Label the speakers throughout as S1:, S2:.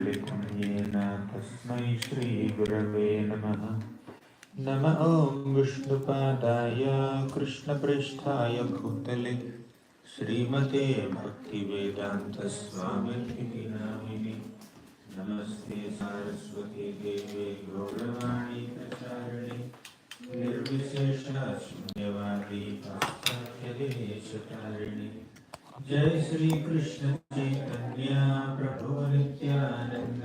S1: येन तस्मै श्रीगुरवे नमः। नमः ॐ विष्णुपादाय कृष्णप्रेष्ठाय भूतले श्रीमते भक्तिवेदान्तस्वामिनिति नामिने। नमस्ते सारस्वती देवे गौरवाणी प्रचारिणे निर्विशेषशून्यवादी पाश्चात्यदेशतारिणे। जय श्री कृष्ण चैतन्य प्रभु नित्यानंद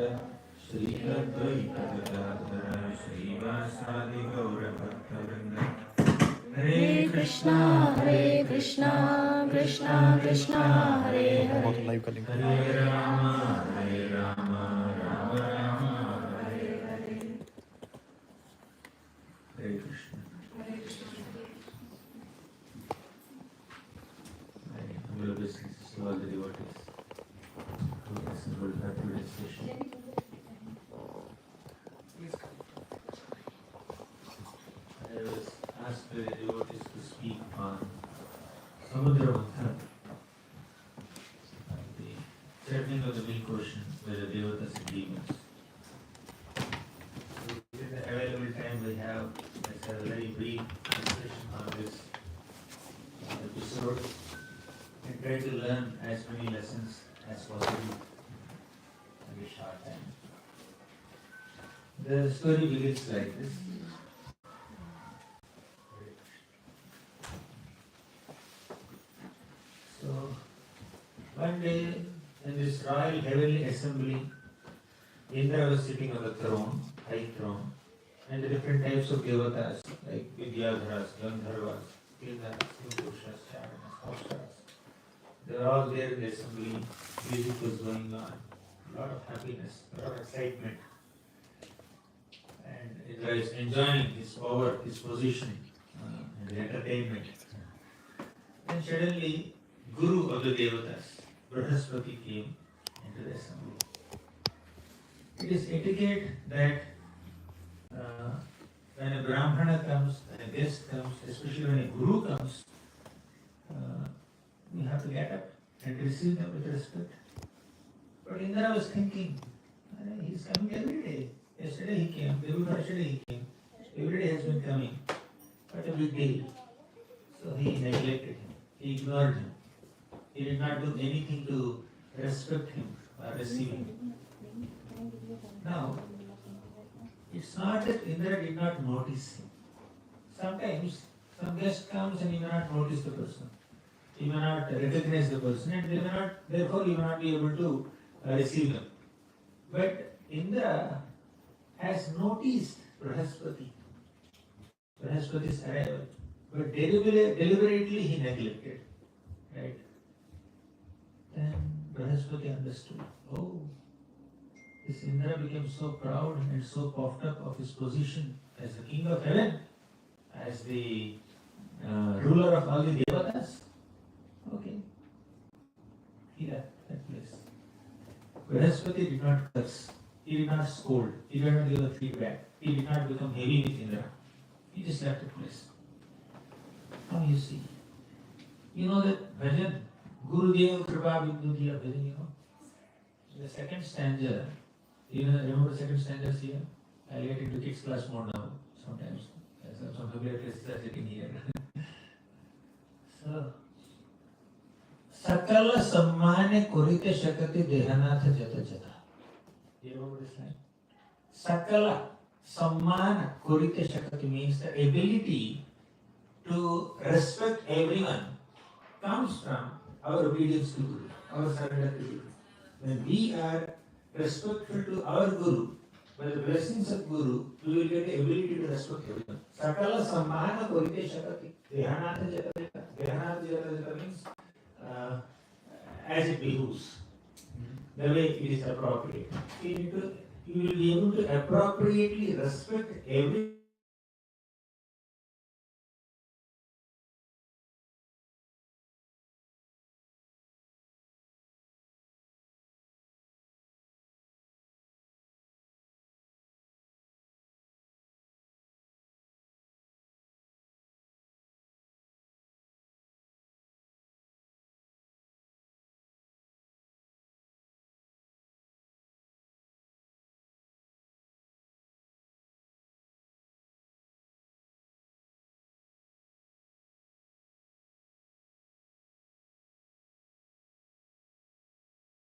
S1: श्री अद्वैत गदाधर श्रीवासादि गौर भक्तवृंद। हरे कृष्णा कृष्णा कृष्णा हरे हरे हरे राम राम राम हरे हरे। हरे Krishna. Humble blessings to all the devotees who assembled for today's session. I was asked by the devotees to speak on Samudra manthan, the churning of the milk ocean by the devatas and demons. So in the available time we have, let's have a very brief discussion on this episode and try to learn as many lessons as possible in a short time. The story begins like this. So, one day in this royal heavenly assembly, Indra was sitting on the throne, high throne, and the different types of devatas like Vidyadharas, Gandharvas, Kindaras, Kimpurushas, Charanas, Apsaras. They were all there in the assembly, music was going on, a lot of happiness, a lot of excitement. And Indra is enjoying his power, his position, and the entertainment. And suddenly, Guru of the Devatas, Brihaspati came into the assembly. It is etiquette that when a Brahmana comes, when a guest comes, especially when a Guru comes, you have to get up and receive them with respect. But Indra was thinking, he's coming every day. Yesterday he came, day before yesterday he came. Every day has been coming. What a big deal. So he neglected him. He ignored him. He did not do anything to respect him or receive him. Now, it's not that Indra did not notice him. Sometimes some guest comes and he may not notice the person. He may not recognize the person and they may not, therefore he may not be able to receive them. But Indra has noticed Brihaspati's arrival, but deliberately he neglected. Right? Then Brihaspati understood. Oh, this Indra became so proud and so puffed up of his position as the king of heaven, as the ruler of all the devatas. Okay. He left that place. Brihaspati did not curse. He did not scold. He did not give a feedback. He did not become heavy with Indra. He just left the place. Now you see. You know that bhajan, Gurudev Kripa Bindu Diya bhajan, you know. In the second stanza, you know, remember the second stanza here? I'll get into kids class more now, sometimes. Some familiar faces are sitting here. So, Sakala Sammane Kurite Shakati Dehanatha Jata Jata. Do you remember this line? Sakala Sammana Kurite Shakati means the ability to respect everyone comes from our obedience to Guru, our surrender to Guru. When we are respectful to our Guru, by the blessings of Guru, we will get the ability to respect everyone. Sakala Sammana Kurite Shakati Dehanatha Jata Jata. Dehanatha Jata Jata means as it behooves, the way it is appropriate. You will be able to appropriately respect every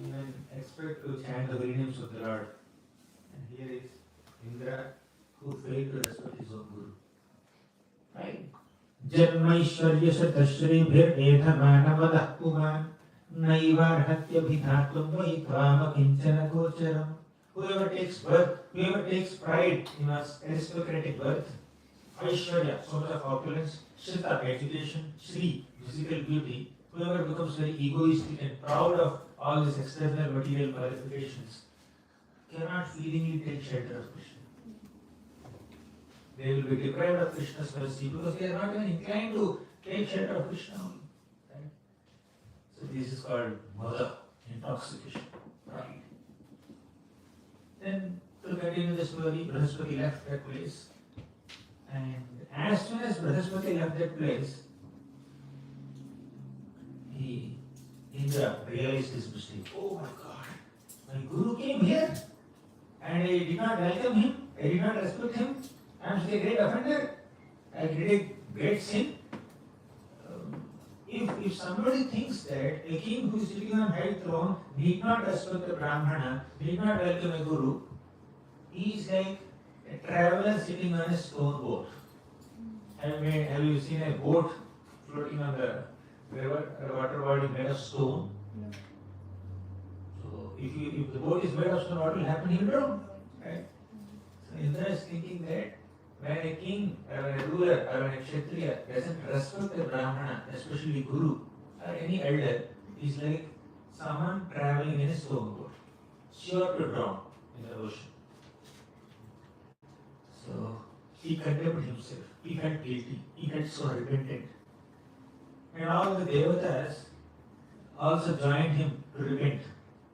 S1: even expect to chant the very names of the Lord. And here is Indra who failed to respect his own Guru. Right? Janmaishwarya Satashri Maanavadah Puman Naivarhatyabhidhatum Vaitvam Kinchana Gocharam. Whoever takes birth, whoever takes pride in a aristocratic birth, Aishwarya, so much of opulence, Shrita, education, Shri, physical beauty, whoever becomes very egoistic and proud of all these external material qualifications, cannot feelingly take shelter of Krishna. They will be deprived of Krishna's mercy because they are not even inclined to take shelter of Krishna only. Right? So this is called mother, intoxication, pride. Then to continue the story, Brahaspati left that place. And as soon as Brahaspati left that place, Indra realized his mistake. Oh my God, my Guru came here and I did not welcome him, I did not respect him. I am such a great offender, I did a great sin. If somebody thinks that a king who is sitting on a high throne need not respect a Brahmana, need not welcome a Guru, he is like a traveler sitting on a stone boat. Have you seen a boat floating on the river, a water body made of stone? No. So if the boat is made of stone, what will happen? He will drown. Right? So Indra is thinking that when a king or a ruler or a kshatriya doesn't respect a Brahmana, especially Guru or any elder, is like someone traveling in a stone boat, sure to drown in the ocean. So he condemned himself, he felt guilty, he felt so repentant. And all the devatas also joined him to repent.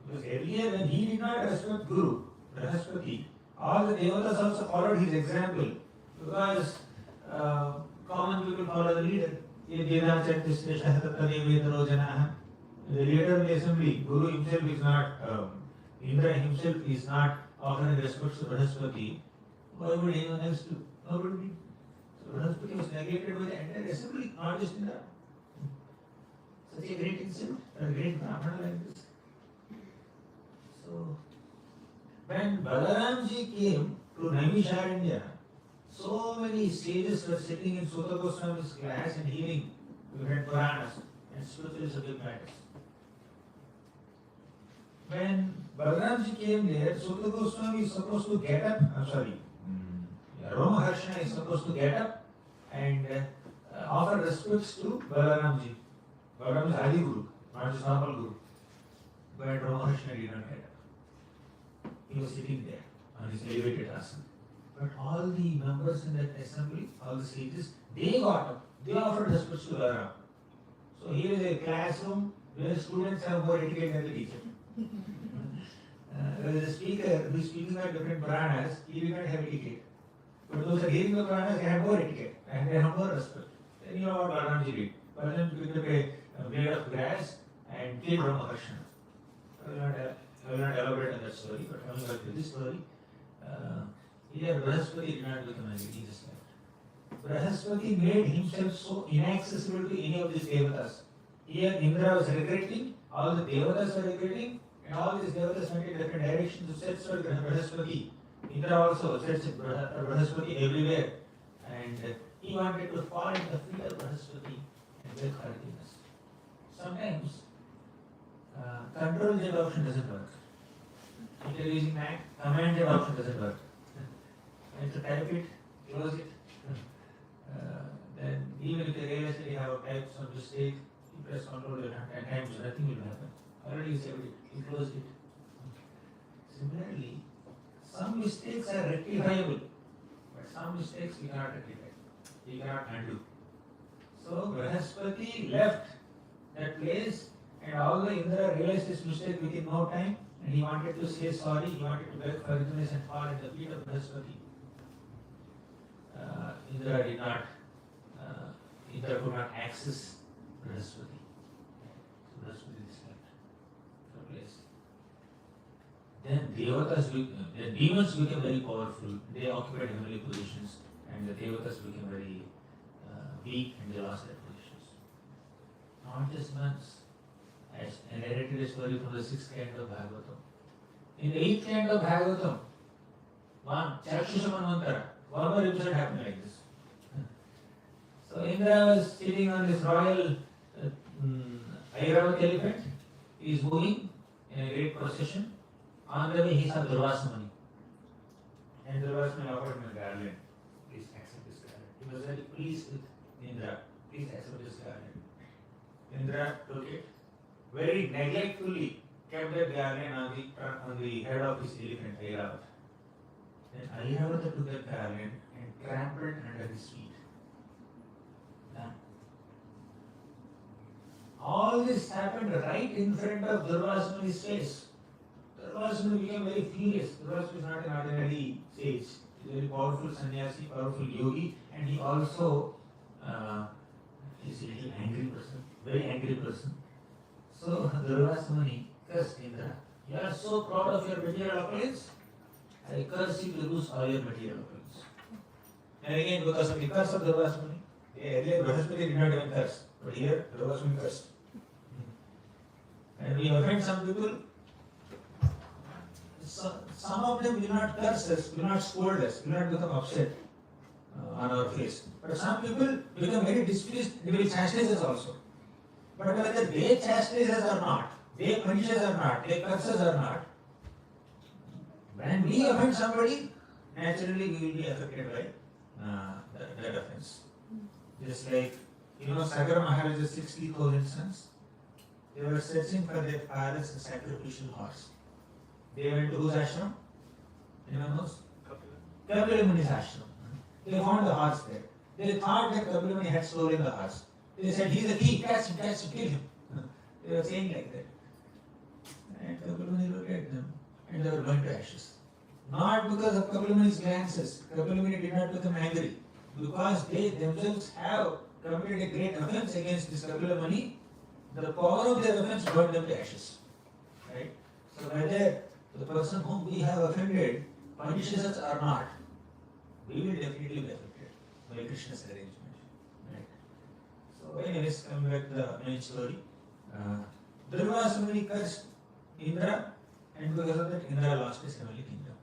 S1: Because earlier when he did not respect Guru, Brahaspati, all the devatas also followed his example. Because common people follow the leader. The leader of the assembly, Guru himself is not, Indra himself is not offering respect to Brahaspati. Why would anyone else do? Nobody did. So Brahaspati was neglected by the entire assembly, not just Indra. Such a great insult, a great Brahmana like this. So, when Balaramji came to Naimisharanya, so many sages were sitting in Sutta Goswami's class and hearing different Puranas and spiritual subject matters. When Balaramji came there, Sutta Goswami is supposed to get up, Ramaharshana is supposed to get up and offer respects to Balaramji. Balaram is Adi Guru, not just normal Guru. But Ramaharshana did not get up. He was sitting there on his elevated asana. But all the members in that assembly, all the sages, they got up. They offered respects to Balaram. So here is a classroom where students have more etiquette than the teacher. There is a speaker who is speaking about different Puranas, he did not have etiquette. But those are hearing the Puranas, they have more etiquette and they have more respect. Then you know what Balaramji did. Balaramji picked up a blade of grass and killed Ramaharshana. I will not elaborate on that story, but coming back to this story, here Brahaspati did not become angry, he just left. Brahaspati made himself so inaccessible to any of these devatas. Here Indra was regretting, all the devatas were regretting, and all these devatas went in different directions to search for Brahaspati. Indra also searched Brahaspati everywhere, and he wanted to fall at the feet of Brahaspati and beg forgiveness. Sometimes controlled adoption doesn't work. If you are using Mac, command adoption doesn't work. You have to type it, close it. Then even if you realize that you have typed some mistake, you press control 10 times, nothing will happen. Already you saved it, you closed it. Similarly, some mistakes are rectifiable, but some mistakes we cannot rectify. We cannot undo. So Brahaspati left that place and although Indra realized his mistake within no time and he wanted to say sorry, he wanted to beg forgiveness and fall at the feet of Brahaspati. Indra could not access Brahaspati. So Brahaspati is left the place. Then demons became very powerful. They occupied heavenly positions and the devatas became very weak and they lost their positions. Not just monks. I narrated a story from the 6th canto of Bhagavatam. In the 8th canto of Bhagavatam, one Chakshusha Manvantara, one more episode happened like this. So Indra was sitting on this royal Airavati elephant. He is moving in a great procession. On the way he saw Durvasa Muni. And Durvasa Muni offered him a garland. Please accept this garland. He was very pleased with Indra. Please accept this garland. Indra took it, very neglectfully kept that garland on the head of his elephant Airavata. Then Airavata took that garland and trampled under his feet. Done. All this happened right in front of Durvasa Muni's face. Durvasa Muni became very furious. Durvasa Muni is not an ordinary sage. He is a very powerful sannyasi, powerful yogi, and he also is a little angry person, very angry person. So Durvasa Muni cursed Indra. You are so proud of your material opulence, I curse you to lose all your material opulence. And again, because of the curse of Durvasa Muni, earlier Brihaspati did not even curse, but here Durvasa Muni cursed. And we offend some people. Some of them will not curse us, will not scold us, will not become upset on our face. But some people become very displeased, they will chastise us also. But whether they chastise us or not, they punish us or not, they curse us or not, when we offend somebody, naturally we will be affected by that offense. Just like, Sagar Maharaj's 60,000 sons, they were searching for their father's sacrificial horse. They went to whose ashram? Anyone knows? Kapila Muni's ashram. They found the horse there. They thought that Kapila Muni had stolen the horse. They said, he's a thief, catch him, kill him. They were saying like that. And Kapila Muni looked at them and they were burnt to ashes. Not because of Kapila Muni's glances. Kapila Muni did not become angry. Because they themselves have committed a great offense against this Kapila Muni, the power of their offense burned them to ashes. Right? So whether the person whom we have offended punishes us or not, we will definitely be affected by Krishna's arrangement. Right? So anyways, coming back to the main story, Durvasa Muni cursed Indra, and because of that Indra lost his heavenly kingdom.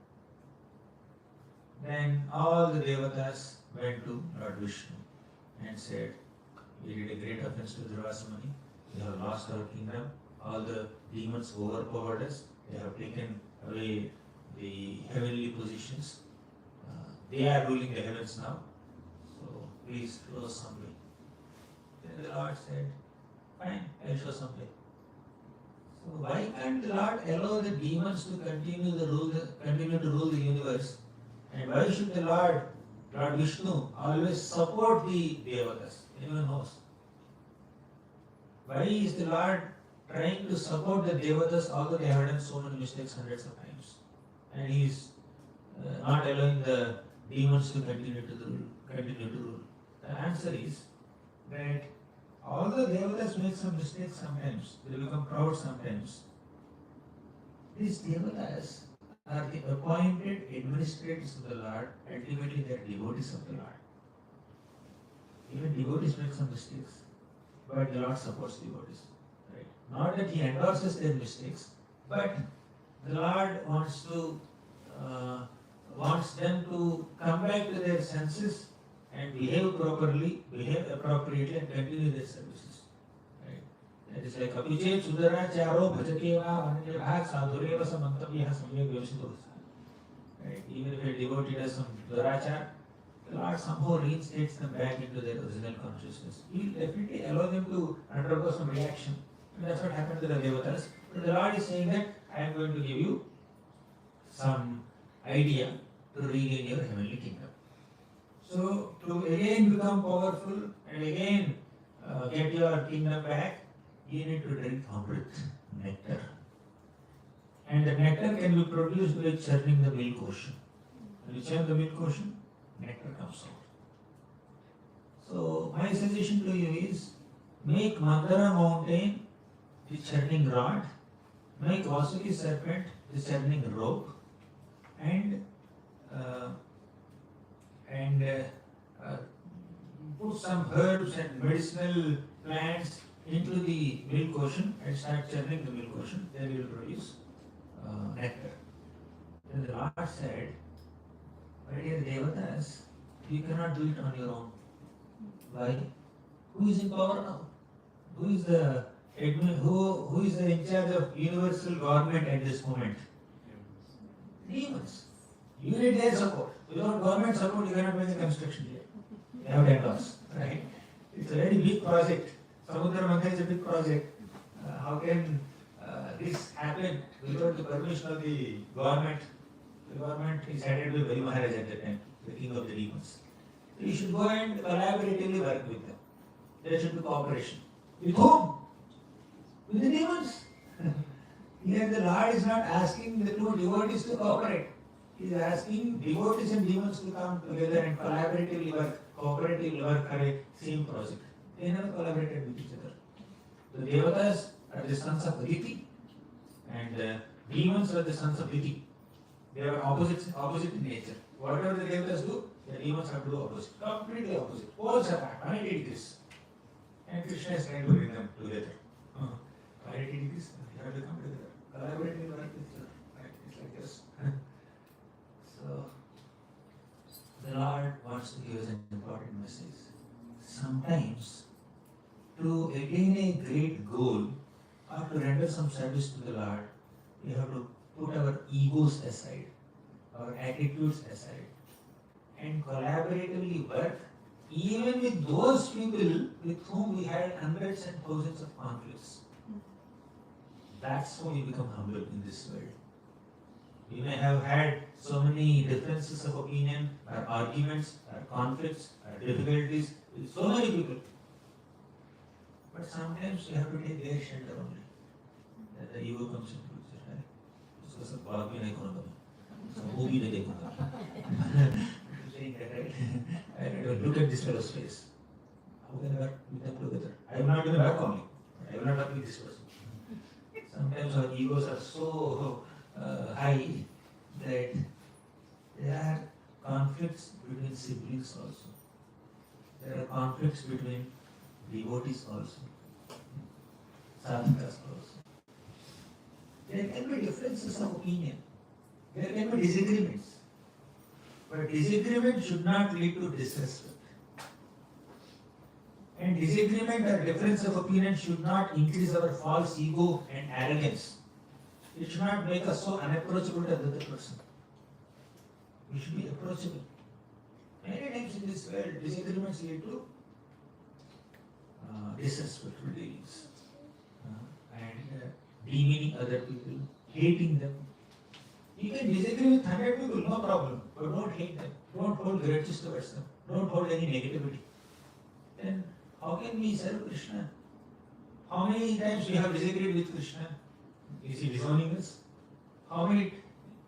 S1: Then all the devatas went to Lord Vishnu and said, we did a great offense to Durvasa Muni, we have lost our kingdom, all the demons overpowered us, they have taken away the heavenly positions, they are ruling the heavens now, so please close some way. Then the Lord said, fine, I will show some way. So why can't the Lord allow the demons to continue to rule the universe? And why should the Lord Vishnu, always support the devatas? Anyone knows? Why is the Lord trying to support the devatas although they have done so many mistakes hundreds of times? And he is not allowing the demons to continue to rule. The answer is that although devatas make some mistakes sometimes, they become proud sometimes, these devatas are the appointed administrators of the Lord, ultimately they are devotees of the Lord. Even devotees make some mistakes, but the Lord supports devotees. Right? Not that He endorses their mistakes, but the Lord wants them to come back to their senses and behave properly, behave appropriately, and continue their services. Right? That is like Apiche Sudaracharo Bhajakeva Anjabhat Sadhureva Samantavya Samyak Vyavasito. Right? Even if a devotee does some Durachar, the Lord somehow reinstates them back into their original consciousness. He will definitely allow them to undergo some reaction. And that's what happened to the devatas. But the Lord is saying that I am going to give you some idea to regain your heavenly kingdom. So, to again become powerful and again get your kingdom back, you need to drink Amrit, nectar. And the nectar can be produced by churning the milk ocean. When you churn the milk ocean, nectar comes out. So, my suggestion to you is make Mandara mountain the churning rod, make Vasuki serpent the churning rope, and put some herbs and medicinal plants into the milk ocean and start churning the milk ocean, then we will produce nectar. Then the Lord said, my dear Devatas, you cannot do it on your own. Why? Who is in power now? Who is the who is the in charge of universal government at this moment? Demons. You need their support. Without government support, you cannot make the construction here. You have 10 laws, right? It's a very big project. Samudra manthan is a big project. How can this happen without the permission of the government? The government is headed by Bali Maharaj at that time, the king of the demons. So you should go and collaboratively work with them. There should be cooperation. With whom? With the demons. Here the Lord is not asking the two devotees to cooperate. He is asking devotees and demons to come together and collaboratively work, cooperatively work for a same project. They never collaborated with each other. The Devatas are the sons of Aditi and demons are the sons of Diti. They are opposite in nature. Whatever the Devatas do, the demons have to do opposite. Completely opposite. Poles apart, 180 degrees. And Krishna is trying to bring them together. 180 degrees, they have to come together. Collaboratively work with each other. Right? It's like this. So, the Lord wants to give us an important message. Sometimes, to attain a great goal or to render some service to the Lord, we have to put our egos aside, our attitudes aside, and collaboratively work even with those people with whom we had hundreds and thousands of conflicts. That's how we become humble in this world. We may have had so many differences of opinion, or arguments, or conflicts, or difficulties with so many people. But sometimes you have to take their shelter only. That the ego comes into picture, right? So, सब बात भी नहीं करूँगा मैं, सब वो भी नहीं देखूँगा. Saying that, right? I look at this fellow's face. How can I work with them together? I will not even work on you. I will not work with this person. Sometimes our egos are so high that there are conflicts between siblings also. There are conflicts between devotees also. Sadhakas also. There can be differences of opinion. There can be disagreements. But disagreement should not lead to disrespect. And disagreement or difference of opinion should not increase our false ego and arrogance. It should not make us so unapproachable to the other person. We should be approachable. Many times in this world, disagreements lead to disrespectful dealings and demeaning other people, hating them. You can disagree with 100 people, no problem, but don't hate them. Don't hold grudges towards them. Don't hold any negativity. Then how can we serve Krishna? How many times we have disagreed with Krishna? Is he disowning us? How many?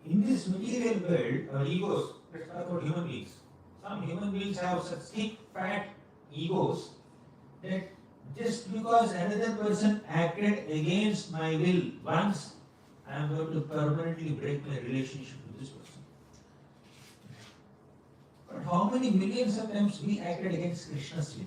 S1: In this material world, our egos, let's talk about human beings. Some human beings have such thick, fat egos that just because another person acted against my will once, I am going to permanently break my relationship with this person. But how many millions of times we acted against Krishna's will?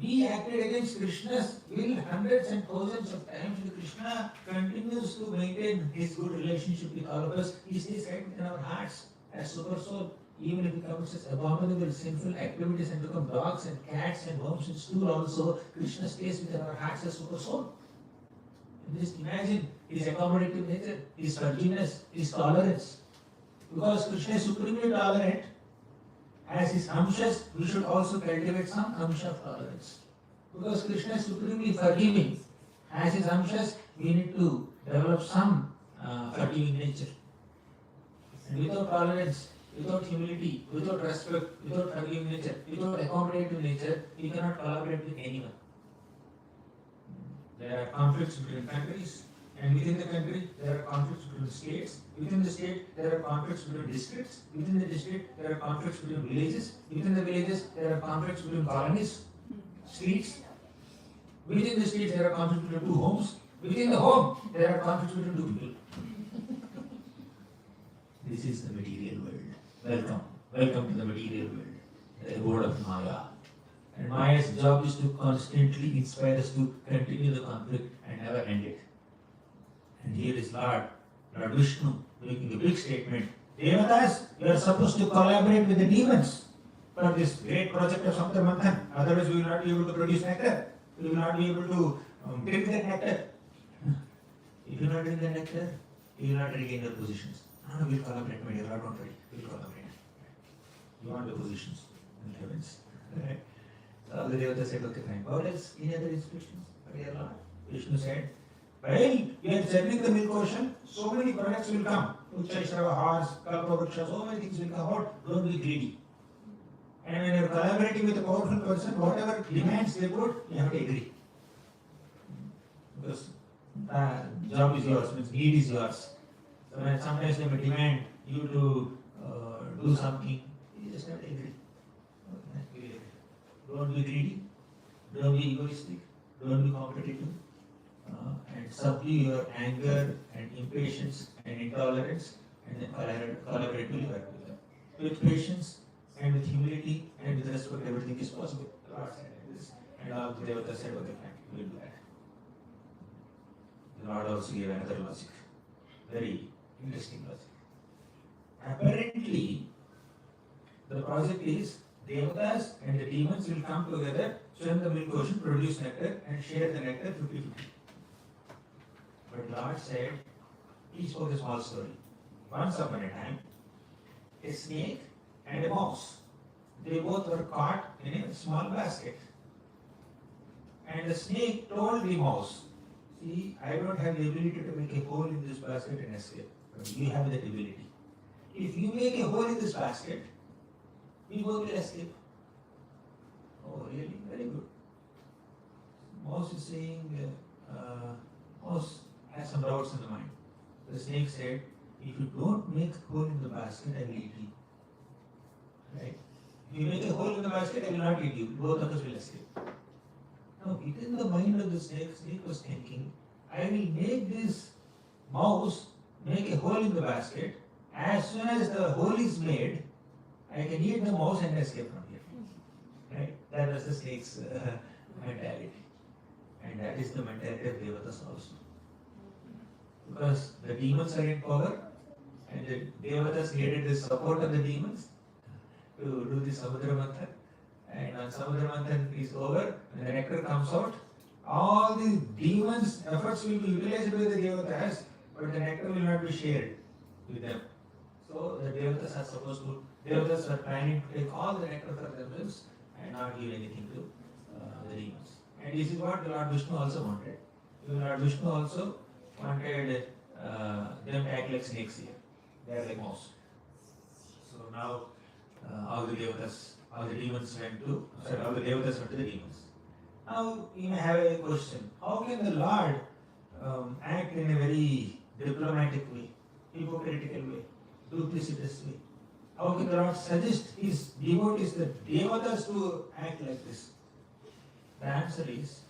S1: We acted against Krishna's will hundreds and thousands of times, and Krishna continues to maintain his good relationship with all of us. He stays right within our hearts as super soul. Even if we commit such abominable sinful activities and become dogs and cats and worms and stool also, Krishna stays within our hearts as super soul. And just imagine his accommodative nature, his forgiveness, his tolerance. Because Krishna is supremely tolerant, as his amshas, we should also cultivate some amsha of tolerance. Because Krishna is supremely forgiving, as his amshas, we need to develop some forgiving nature. And without tolerance, without humility, without respect, without forgiving nature, without accommodative nature, we cannot collaborate with anyone. There are conflicts between countries, and within the country, there are conflicts between states. Within the state, there are conflicts between districts. Within the district, there are conflicts between villages. Within the villages, there are conflicts between colonies, streets. Within the streets, there are conflicts between two homes. Within the home, there are conflicts between two people. This is the material world. Welcome. Welcome to the material world, the abode of Maya. And And Maya's job is to constantly inspire us to continue the conflict and never end it. And here is Lord Vishnu, making a big statement. Devatas, you are supposed to collaborate with the demons for this great project of Samudra Manthan. Otherwise, we will not be able to produce nectar. We will not be able to drink the nectar. If you not drink the nectar, you will not regain your positions. No, we will collaborate, my dear Lord, don't worry. We will collaborate. You want the positions in the heavens. Right? So the Devata said, okay, fine. What else? Any other instructions? Dear Lord? Vishnu said, while you are churning the milk ocean, so many products will come. Uchchaishrava, horse, kalpavruksha, so many things will come out. Don't be greedy. And when you are collaborating with a powerful person, whatever demands they put, you have to agree. Because the job is yours, means need is yours. So when sometimes they may demand you to do something, you just have to agree. Okay. Don't be greedy, don't be egoistic, don't be competitive. And subdue your anger and impatience and intolerance, and then collaboratively work with them. With patience and with humility and with respect, everything is possible. The Lord said this, and all the Devatas said, okay, fine, we will do that. The Lord also gave another logic, very interesting logic. Apparently, the project is Devatas and the demons will come together, swim the milk ocean, produce nectar, and share the nectar 50-50. But Lord said, he spoke a small story. Once upon a time, a snake and a mouse, they both were caught in a small basket. And the snake told the mouse, see, I don't have the ability to make a hole in this basket and escape, but you have that ability. If you make a hole in this basket, we both will escape. Oh, really? Very good. Mouse is saying, Mouse has some doubts in the mind. The snake said, if you don't make a hole in the basket, I will eat you. Right? If you make a hole in the basket, I will not eat you. Both of us will escape. Now, within the mind of the snake was thinking, I will make this mouse make a hole in the basket. As soon as the hole is made, I can eat the mouse and escape from here. Right? That was the snake's mentality. And that is the mentality of Devatas also. Because the demons are in power, and the Devatas needed the support of the demons to do the Samudra Manthan. And when Samudra Manthan is over, when the nectar comes out, all the demons' efforts will be utilized by the Devatas, but the nectar will not be shared with them. So the Devatas are planning to take all the nectar for themselves and not give anything to the demons. And this is what the Lord Vishnu also wanted. The Lord Vishnu also wanted them to act like snakes here. They are like mouse. So now all the Devatas, all the Devatas went to the demons. Now you may have a question. How can the Lord act in a very diplomatic way, hypocritical way, duplicitous way? How can the Lord suggest his devotees, the Devatas, to act like this? The answer is,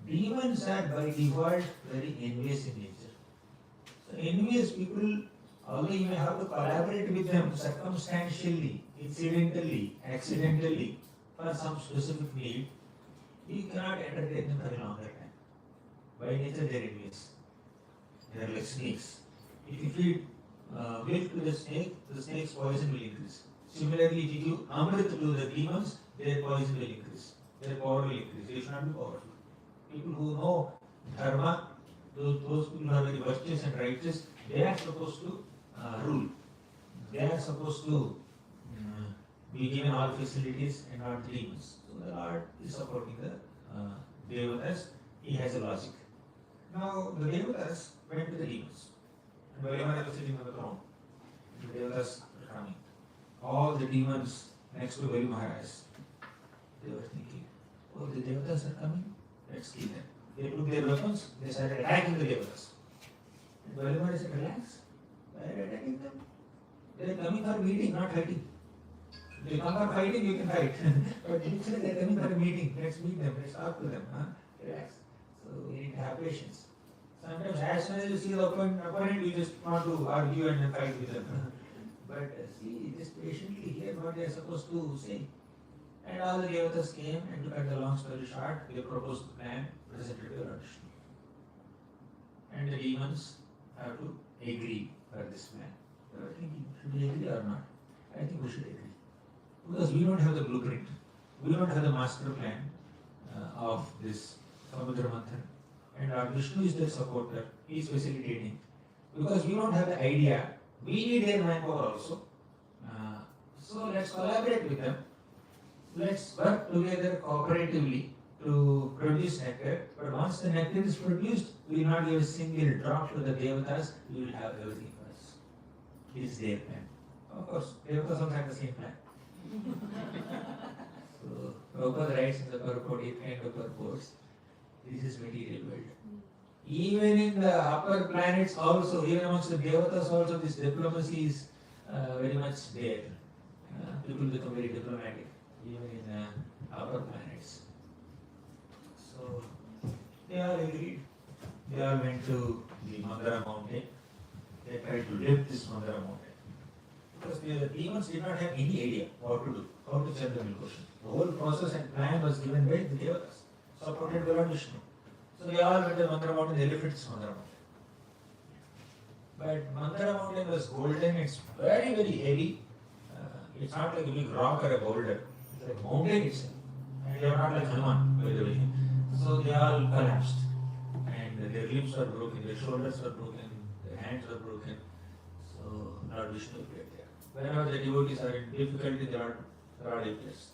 S1: demons are by default very envious in nature. So envious people, although you may have to collaborate with them circumstantially, incidentally, accidentally, for some specific need, you cannot entertain them for a longer time. By nature they are envious. They are like snakes. If you feed milk to the snake's poison will increase. Similarly, if you give amrit to the demons, their poison will increase. Their power will increase. They should not be powerful. People who know dharma, those people who are very virtuous and righteous, they are supposed to rule. They are supposed to be given all facilities and not demons. So the Lord is supporting the Devatas. He has a logic. Now the Devatas went to the demons. And Valimara was sitting on the throne. The Devatas were coming. All the demons next to Vali Maharaj. They were thinking, oh, the Devatas are coming, let's kill them. They took their weapons, they started attacking the Devatas. And Vali Maharaj said, relax, why are you attacking them? They are coming for meeting, not fighting. If they come for fighting, you can fight. But instead they are coming for a meeting, let's meet them, let's talk to them. Relax. So we need to have patience. Sometimes as soon as you see the opponent, you just want to argue and then fight with them. But see, just patiently hear what they are supposed to say. And all the devatas came, and to cut the long story short, they proposed the plan presented to Lord Vishnu. And the demons have to agree for this plan. They were thinking, should we agree or not? I think we should agree. Because we don't have the blueprint. We don't have the master plan of this Samudra manthan. And Lord Vishnu is their supporter. He is facilitating. Because we don't have the idea, we need their manpower also. So let's collaborate with them. Let's work together cooperatively to produce nectar. But once the nectar is produced, we will not give a single drop to the devatas. We will have everything for us. This is their plan. Of course, devatas also have the same plan. So Prabhupada writes in the purport, 8 kind of purports. This is material world. Even in the upper planets also, even amongst the devatas also, this diplomacy is very much there. People become very diplomatic, even in upper planets. So they all agreed. They all went to the Mandara mountain. They tried to lift this Mandara mountain. Because the demons did not have any idea what to do, how to send the milk ocean. The whole process and plan was given by the devatas, supported by Lord Vishnu. So they all went to Mandara mountain, they lifted this Mandara mountain. But Mandara mountain was golden, it's very, very heavy. It's not like a big rock or a boulder. It's like a mountain itself. And they are not like Hanuman, by the way. So they all collapsed. And their limbs were broken, their shoulders were broken, their hands were broken. So Lord Vishnu appeared there. Whenever the devotees are in difficulty, the Lord appears.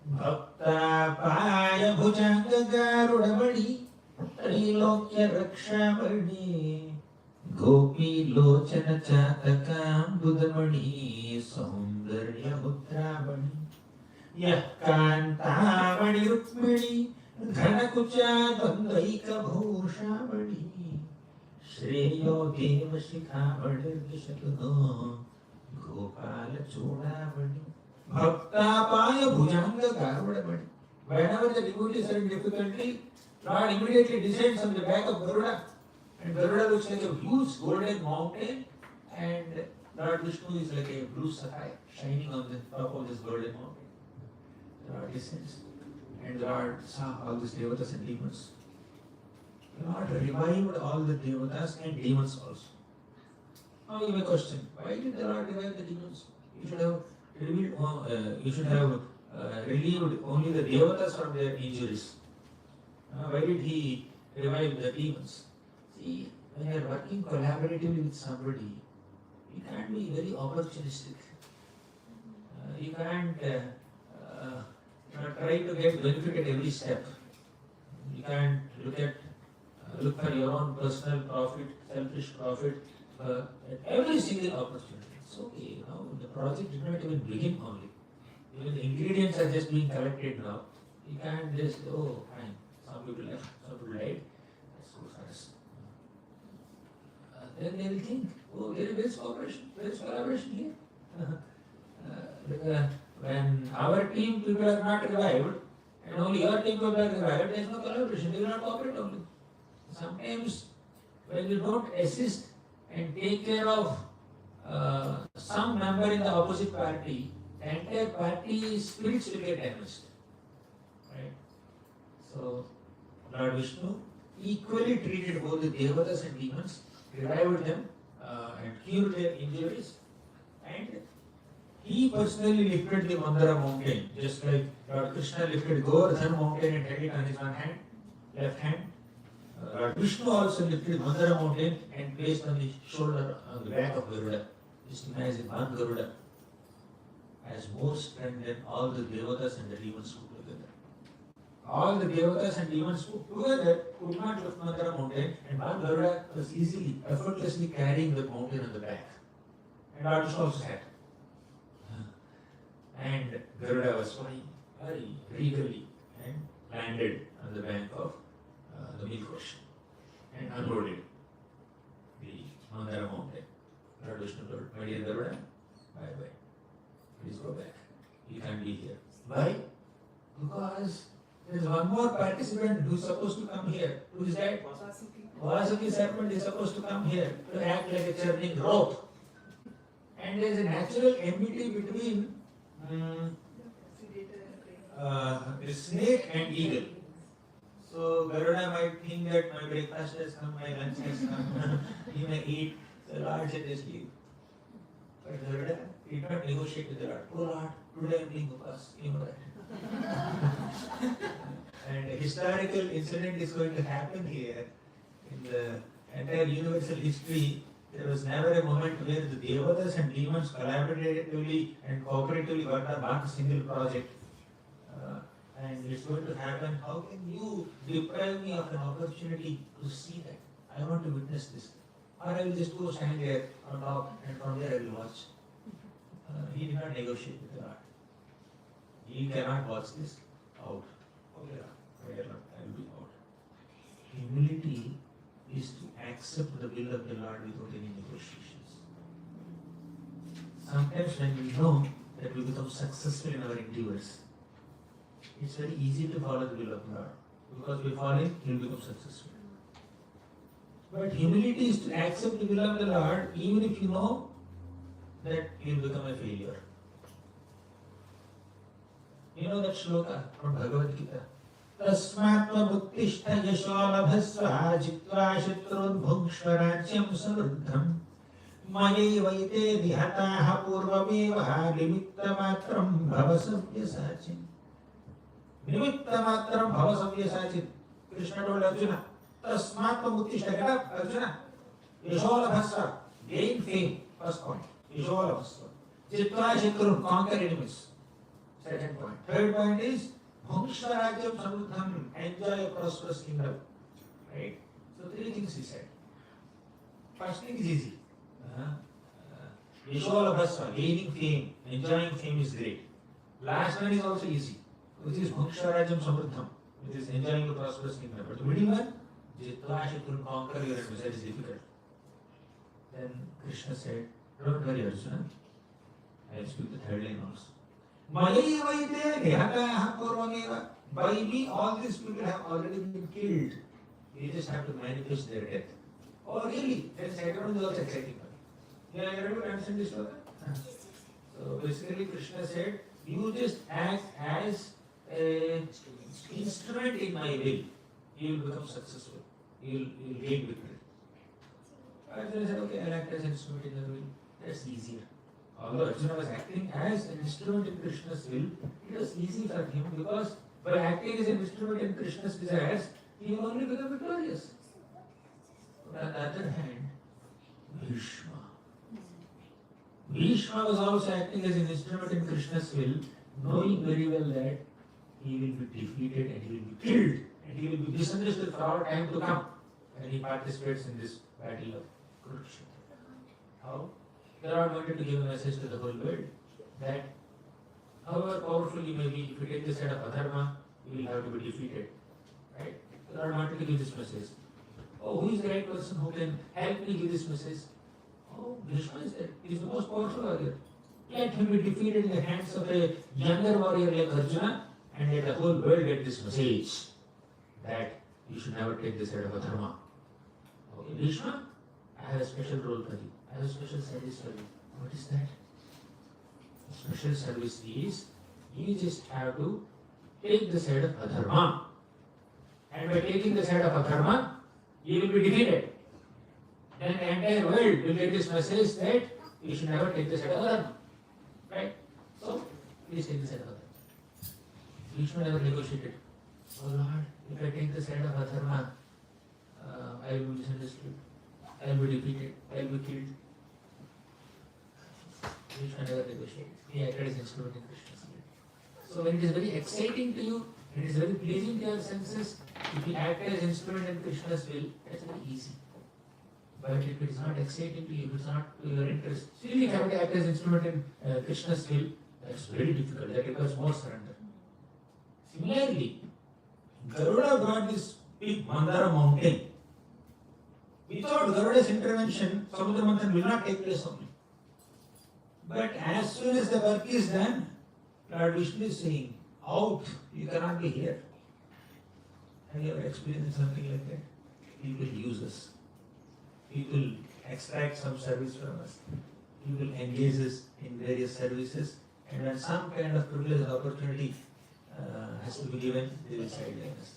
S1: Bhakta Paya Bhujanga Garudamani Trilokya Rakshamani Gopi Lochana Chatakam Budamani Saundarya Mudramani Yah Kantamani Rukmani Dhanakucha Dandaika Bhushamani Shreyo Deva Shikhamani Vishakano Gopala Chodamani Bhakta Paya Bhujanga Garudamani. Whenever the devotees are in difficulty, Lord immediately descends on the back of Garuda. And Garuda looks like a huge golden mountain, and Lord Vishnu is like a blue sapphire shining on the top of this golden mountain. The Lord descends, and the Lord saw all these devatas and demons. The Lord revived all the devatas and demons also. Now you may question, why did the Lord revive the demons? You should have relieved only the devatas from their injuries. Why did he revive the demons? See, when you are working collaboratively with somebody, you can't be very opportunistic. You can't try to get benefit at every step. You can't look for your own personal profit, selfish profit at every single opportunity. It's okay. Now the project did not even begin only. Even the ingredients are just being collected now. You can't just fine. Some people left, some people died. Let's go first. Then they will think, there is cooperation, there is collaboration here. When our team people are not revived, and only your team people are revived, there is no collaboration, they will not cooperate only. Sometimes when you don't assist and take care of some member in the opposite party, the entire party spirits will get damaged. Right? So, Lord Vishnu equally treated both the devatas and demons, revived them and cured their injuries, and he personally lifted the Mandara mountain, just like Lord Krishna lifted Govardhan mountain and held it on his one hand, left hand. Lord Vishnu also lifted Mandara mountain and placed on the shoulder, on the back of Garuda. Just imagine one Garuda has more strength than all the devatas and the demons put together. All the devatas and demons put together could not lift Mandara mountain, and one Garuda was easily, effortlessly carrying the mountain on the back. And Lord Vishnu also had. And Garuda was flying very regally and landed on the bank of the milk ocean and unloaded the Mandara mountain. Lord Vishnu told, my dear Garuda, bye bye. Please go back. You can't be here. Why? Because there is one more participant who is supposed to come here. Who is that? Vasuki serpent is supposed to come here to act like a churning rope. And there is a natural enmity between a snake and eagle. So Garuda might think that my breakfast has come, my lunch has come, he may eat. The Lord said, just leave. But Garuda did not negotiate with the Lord. Oh Lord, today I am being upas, you know that. And a historical incident is going to happen here. In the entire universal history, there was never a moment where the Devatas and demons collaboratively and cooperatively worked on one single project. And it's going to happen. How can you deprive me of an opportunity to see that? I want to witness this. Or I will just go stand there on top and from there I will watch. He did not negotiate with the Lord. He cannot watch this out. Okay, I will be out. Humility is to accept the will of the Lord without any negotiations. Sometimes when we know that we become successful in our endeavors, it's very easy to follow the will of God. Because we follow it, we will become successful. But humility is to accept the will of the Lord even if you know that you will become a failure. You know that shloka from Bhagavad Gita. Tasmatva buddhishta yasholabhasva jitva shatrun bhungshvarajyam samruddham maye vaite dihataha purvameva limitta matram bhavasavya Nimitta matram bhavasavya sachit. Krishna told Arjuna, Tasmatva buddhishta, get up, Arjuna. Yasholabhasva, gain fame, first point. Yasholabhasva. Jitva shatrun, conquer enemies. Second point. Third point is Bhungshvarajyam samruddham, enjoy a prosperous kingdom. Right? So three things he said. First thing is easy. Yasholabhasva, gaining fame, enjoying fame is great. Last one is also easy, which is Bhungshvarajyam samruddham, which is enjoying a prosperous kingdom. But the middle one, Jitva shatrun, conquer your enemies, that is difficult. Then Krishna said, don't worry Arjuna, I will speak the third line also. By me, all these people have already been killed. We just have to manifest their death. Oh, really? Then second one is also exciting. Yeah, everyone understand this one? So basically, Krishna said, you just act as an instrument in my will. You will become successful. You will gain victory. Arjuna said, okay, I'll act as an instrument in your will. That's easier. Although Arjuna was acting as an instrument in Krishna's will, it was easy for him because by acting as an instrument in Krishna's desires, he will only become victorious. But on the other hand, Bhishma was also acting as an instrument in Krishna's will, knowing very well that he will be defeated and he will be killed and he will be misunderstood for all time to come when he participates in this battle of Kurukshetra. How? The Lord wanted to give a message to the whole world that however powerful you may be, if you take the side of adharma, you will have to be defeated. Right? The Lord wanted to give this message. Oh, who is the right person who can help me give this message? Oh, Bhishma is there. He is the most powerful warrior. Let him be defeated in the hands of a younger warrior like Arjuna, and let the whole world get this message that you should never take the side of adharma. Okay, Bhishma, I have a special role for you. I have a special service for you. What is that? The special service is you just have to take the side of adharma. And by taking the side of adharma, you will be defeated. Then the entire world will get this message that you should never take the side of adharma. Right? So, please take the side of adharma. Vishnu never negotiated. Oh Lord, if I take the side of adharma, I will be misunderstood. I will be defeated. I will be killed. Krishna never negotiated. He acted as instrument in Krishna's will. So when it is very exciting to you, it is very pleasing to your senses, if you act as instrument in Krishna's will, that's very easy. But if it is not exciting to you, if it is not to your interest, still you have to act as instrument in Krishna's will, that's very difficult. That requires more surrender. Similarly, Garuda got this big Mandara mountain. Without Garuda's intervention, Samudra manthan will not take place only. But as soon as the work is done, Lord Vishnu is saying, out, you cannot be here. Have you ever experienced something like that? People use us. People extract some service from us. People engage us in various services. And when some kind of privileged opportunity has to be given, they will sideline us.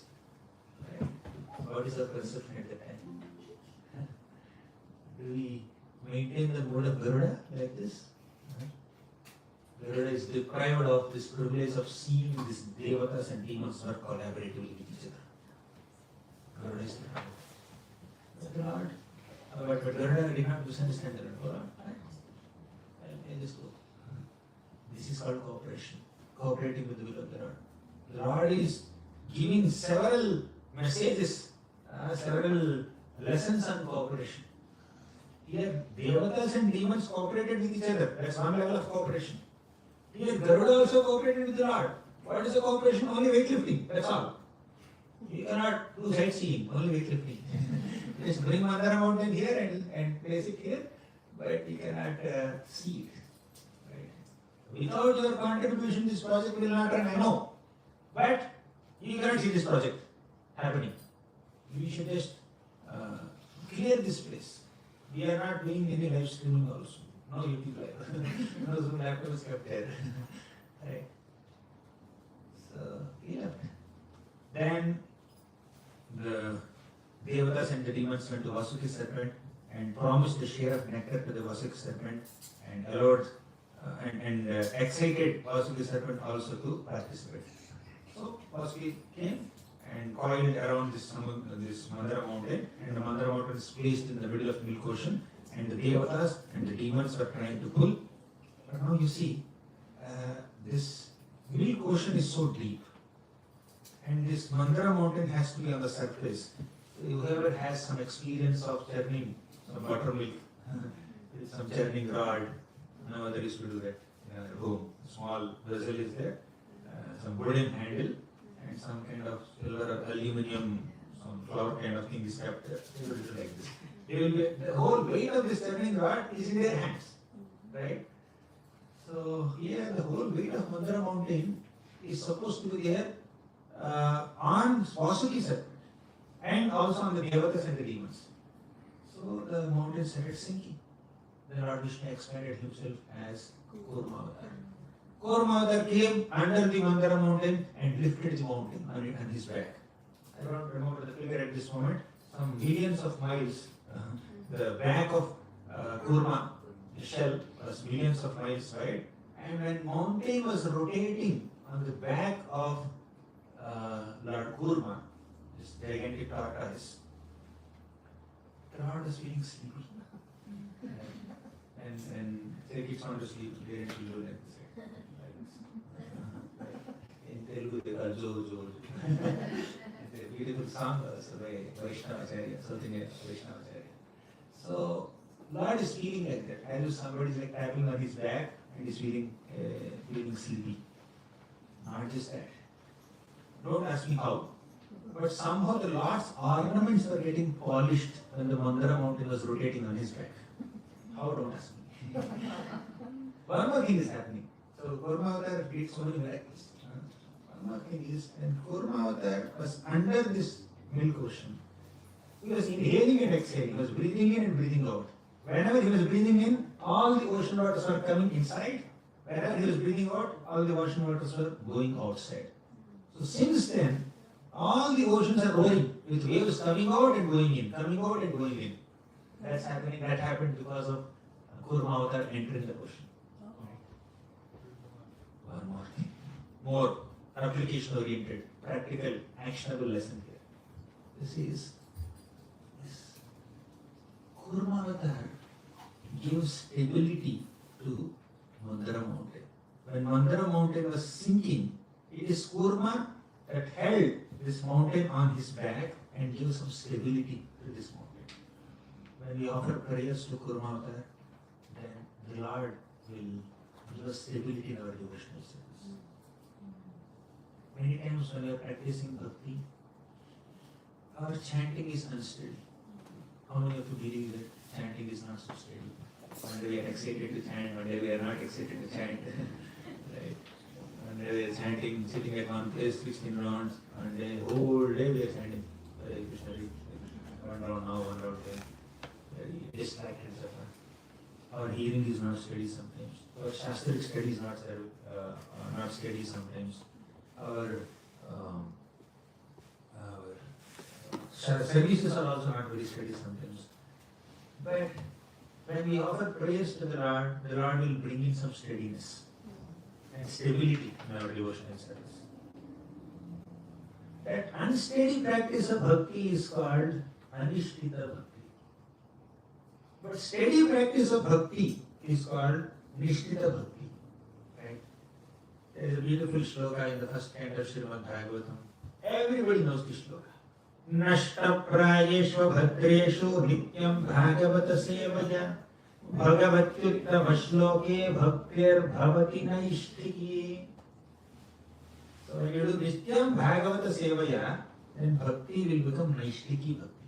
S1: Right? What is our perception at the time? Do we maintain the mode of Garuda like this? Garuda is deprived of this privilege of seeing these devatas and demons work collaboratively with each other. Garuda is deprived. But Lord, but Garuda did not misunderstand the Lord. I'll just go. This is called cooperation. Cooperating with the will of the Lord. The Lord is giving several messages, several lessons on cooperation. Here, devatas and demons cooperated with each other. That's one level of cooperation. Here, Garuda also cooperated with the Lord. What is the cooperation? Only weightlifting. That's all. You cannot do sightseeing, only weightlifting. Just bring Mandara mountain here and place it here, but you cannot see it. Right? Without your contribution, this project will not run, I know. But you cannot see this project happening. We should just clear this place. We are not doing any live streaming also. No YouTube live. No Zoom laptop is kept there. Right? So, yeah. Then the Devatas and the demons went to Vasuki serpent and promised a share of nectar to the Vasuki serpent and allowed and excited Vasuki serpent also to participate. So Vasuki came and coiled around this Mandara mountain, and the Mandara mountain is placed in the middle of Milk Ocean, and the Devatas and the demons were trying to pull. But now you see, this Milk Ocean is so deep, and this Mandara mountain has to be on the surface. Whoever has some experience of churning some buttermilk with some churning rod, my mother used to do that in her home. Small vessel is there, some wooden handle, and some kind of silver or aluminium, some flower kind of thing is kept there. They will do like this. The whole weight of this turning rod is in their hands, right? So here the whole weight of Mandara mountain is supposed to be there on Vasuki serpent and also on the Devatas and the demons. So the mountain started sinking. The Lord Vishnu expanded himself as Kurmavatar. Kurmavatar came under the Mandara mountain and lifted the mountain on his back. I don't remember the figure at this moment. Some millions of miles. The back of Kurma, the shell, was millions of miles wide. And when mountain was rotating on the back of Lord Kurma, this gigantic tortoise, the Lord was feeling sleepy. And it's on to sleep, they didn't do like this. In Telugu, they call Jo. It's a beautiful song also by Vaishnavacharya, something like Vaishnavacharya. So, Lord is feeling like that. As if somebody is like tapping on his back and is feeling sleepy. Not just that. Don't ask me how. But somehow the Lord's ornaments were getting polished when the Mandara mountain was rotating on his back. How? Don't ask me. One more thing is happening. So Kurmavatar did so many miracles. One more thing is, when Kurmavatar was under this Milk Ocean, he was inhaling and exhaling. He was breathing in and breathing out. Whenever he was breathing in, all the ocean waters were coming inside. Whenever he was breathing out, all the ocean waters were going outside. So since then, all the oceans are rolling with waves coming out and going in, coming out and going in. That's happening. That happened because of Kurmavatar entering the ocean. One more thing. More application oriented, practical, actionable lesson here. This Kurmavatar gives stability to Mandara mountain. When Mandara mountain was sinking, it is Kurma that held this mountain on his back and gives some stability to this mountain. When we offer prayers to Kurmavatar, then the Lord will give us stability in our devotional service. Many times when we are practicing bhakti, our chanting is unsteady. How many of you believe that chanting is not so steady? One day we are excited to chant, one day we are not excited to chant. Right? One day we are chanting, sitting at one place, 16 rounds. One day, whole day we are chanting. Hare Krishna, Hare Krishna. One round now, one round then. Very distracted. Our hearing is not steady sometimes. Our shastric study is not steady sometimes. Our um, our services are also not very steady sometimes. But when we offer praise to the Lord will bring in some steadiness and stability in our devotional service. That unsteady practice of bhakti is called anishtita bhakti. But steady practice of bhakti is called nishtita bhakti. Right? There is a beautiful shloka in the first canto of Srimad Bhagavatam. Everybody knows this shloka. नष्टप्रायेषु भद्रेषु नित्यं भागवत सेवया भगवत्युत्तमश्लोके भक्तिर्भवति नैष्ठिकी. So when you do nityam bhagavata sevaya, then bhakti will become naishtiki bhakti.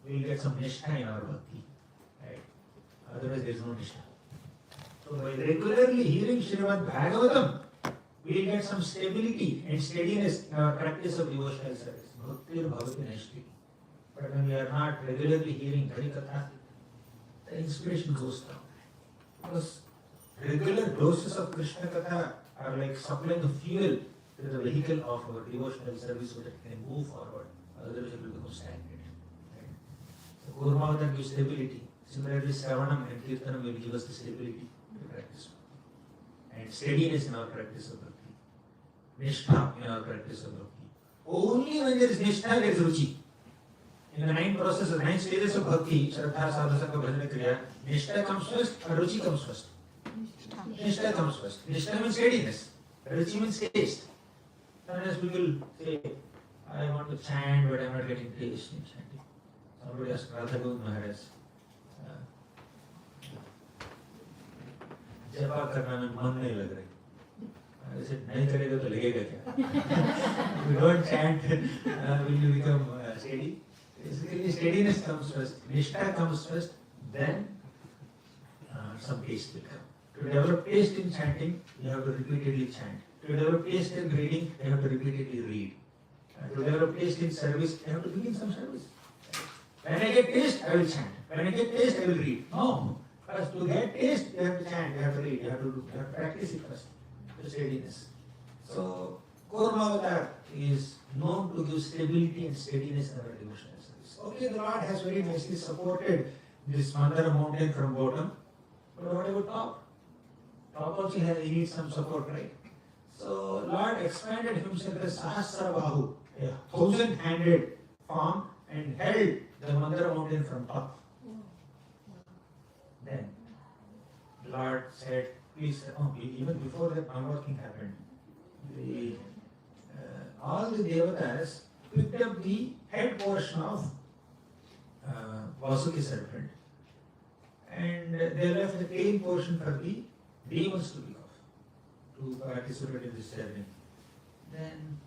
S1: We will get some nishtha in our bhakti. Right? Otherwise there is no nishtha. So by regularly hearing Srimad Bhagavatam, we will get some stability and steadiness in our practice of devotional service. Bhaktir bhavati naishtiki. But when we are not regularly hearing Harikatha, the inspiration goes down. Because regular doses of Krishna Katha are like supplying the fuel to the vehicle of our devotional service so that it can move forward. Otherwise it will become stagnant. Right? So Gurmavata gives stability. Similarly, Sravanam and Kirtanam will give us the stability to practice. And steadiness in our practice of bhakti. Nishtha in our practice of bhakti. Only when there is nishtha, there is ruchi. In the 9 processes, 9 stages of bhakti, Shraddha, Sadhasanga, Bhajana, Kriya, nishtha comes first or ruchi comes first? Nishtha comes first. Nishtha means steadiness. Ruchi means taste. Sometimes people say, I want to chant but I am not getting taste in chanting. Somebody asked Radha Govind Maharaj, जपा करना में मन नहीं लग रही. I said, नहीं करेगा तो लगेगा क्या? If you don't chant, will you become steady? Basically, steadiness comes first, nishtha comes first, then some taste will come. To develop taste in chanting, you have to repeatedly chant. To develop taste in reading, you have to repeatedly read. To develop taste in service, you have to begin some service. When I get taste, I will chant. When I get taste, I will read. No. First, to get taste, you have to chant, you have to read, you have to practice it first. The steadiness. So, Gurmavata is known to give stability and steadiness in our devotional service. Okay, the Lord has very nicely supported this Mandara mountain from bottom, but what about top? Top also needs some support, right? So, Lord expanded himself as Sahasrabahu, a 1,000-handed form, and held the Mandara mountain from top. Then, the Lord said, please, even before that, one more thing happened. All the devatas picked up the head portion of Vasuki serpent, and they left the tail portion for the demons to pick off, to participate in this ceremony. Then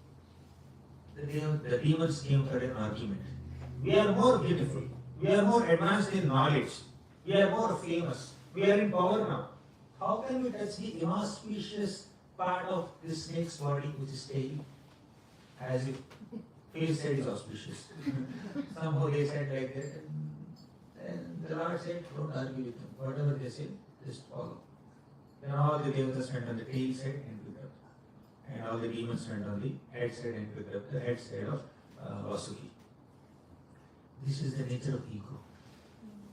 S1: the demons came for an argument. We are more beautiful, we are more advanced in knowledge, we are more famous, we are in power now. How can we touch the inauspicious part of this snake's body, which is tail, as if tail side is auspicious? Somehow they said like that. And the Lord said, don't argue with them. Whatever they say, just follow. Then all the devatas went on the tail side and picked up. And all the demons went on the head side and picked up the head side of Vasuki. This is the nature of ego.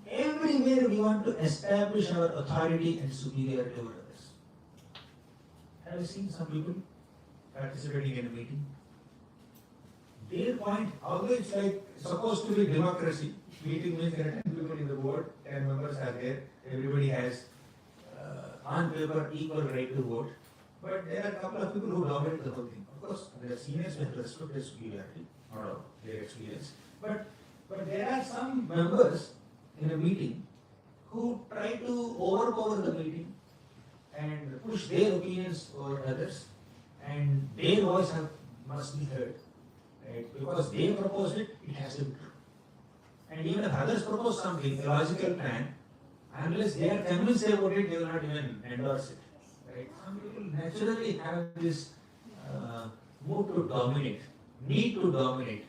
S1: Everywhere we want to establish our authority and superiority over others. Have you seen some people participating in a meeting? Their point, although it's like supposed to be democracy, meeting means there are 10 people in the board, 10 members are there, everybody has on paper equal right to vote, but there are a couple of people who dominate the whole thing. Of course, their seniors will respect their superiority, not all, their experience, but there are some members in a meeting who try to overpower the meeting and push their opinions over others, and their voice must be heard. Right? Because they proposed it, it has to be true. And even if others propose something, a logical plan, unless they are convinced about it, they will not even endorse it. Right? Some people naturally have this mood to dominate, need to dominate.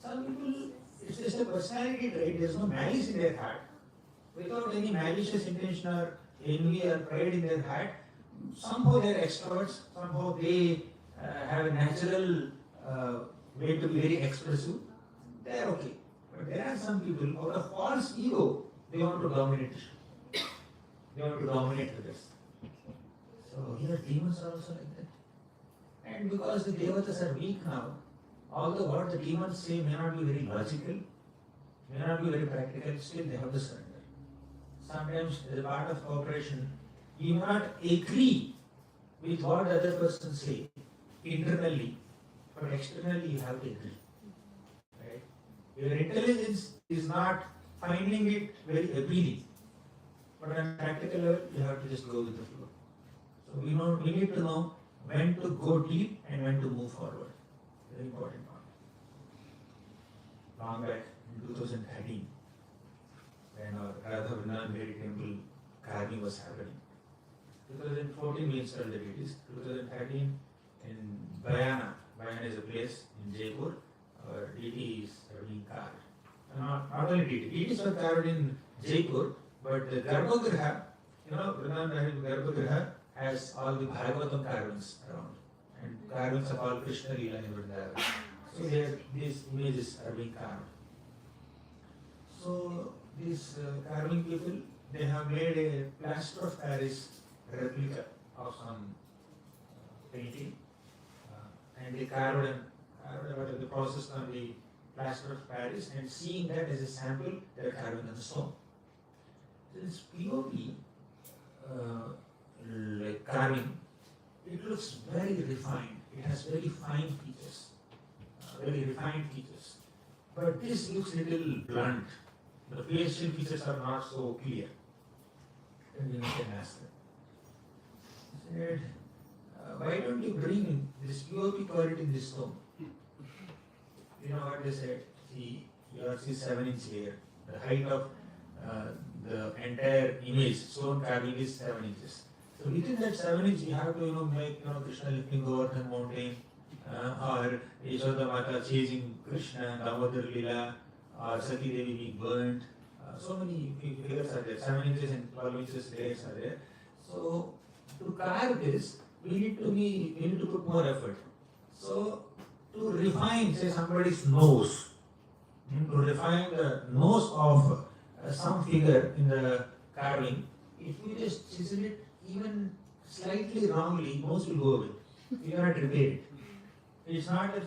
S1: Some people, it's just a personality trait, there is no malice in their heart. Without any malicious intention or envy or pride in their heart, somehow they are extroverts, somehow they have a natural way to be very expressive, they are okay. But there are some people out of false ego, they want to dominate. They want to dominate others. So here demons are also like that. And because the devatas are weak now, although what the demons say may not be very logical, may not be very practical, still they have to surrender. Sometimes as a part of cooperation, you may not agree with what the other person say internally, but externally you have to agree. Right? Your intelligence is not finding it very appealing, but on a practical level, you have to just go with the flow. So we need to know when to go deep and when to move forward. Very important one. Long back in 2013, when our Radha Vrindavan Mary Temple carving was happening. 2014 we installed the deities. 2013 in Bayana. Bayana is a place in Jaipur. Our deities are being carved. Not only deities were carved in Jaipur, but the Garbhagriha, Vrindavan Garbhagriha has all the Bhagavatam carvings around. And carvings of all Krishna Leela in Vrindavan. So there, these images are being carved. So these carving people, they have made a plaster of Paris replica of some painting, and they carved the process on the plaster of Paris, and seeing that as a sample, they are carving on the stone. This POP like carving, it looks very refined. It has very fine features, very refined features. But this looks a little blunt. The facial features are not so clear. And we can ask them. He said, why don't you bring this POP quality in this stone? You know what they said? See, you see 7-inch here. The height of the entire image, stone carving is 7 inches. So within that 7 inch, you have to make Krishna lifting Govardhan mountain, or Yashoda Mata chasing Krishna, Damodar Lila, or Sati Devi being burnt. So many figures are there. 7 inches and 12 inches layers are there. So to carve this, we need to put more effort. So to refine, say, somebody's nose, to refine the nose of some figure in the carving, if you just chisel it even slightly wrongly, nose will go away. You cannot repair it. It's not that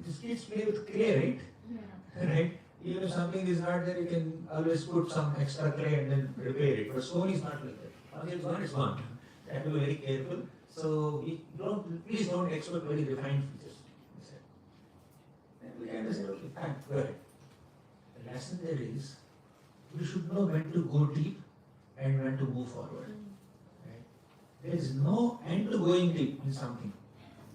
S1: these kids play with clay, right? Yeah. Right? Even if something is not there, you can always put some extra clay and then repair it. But stone is not like that. Once it's gone, it's gone. You have to be very careful. So please don't expect very refined features. Then we understand, okay, fine, go ahead. The lesson there is, we should know when to go deep and when to move forward. Right? There is no end to going deep in something.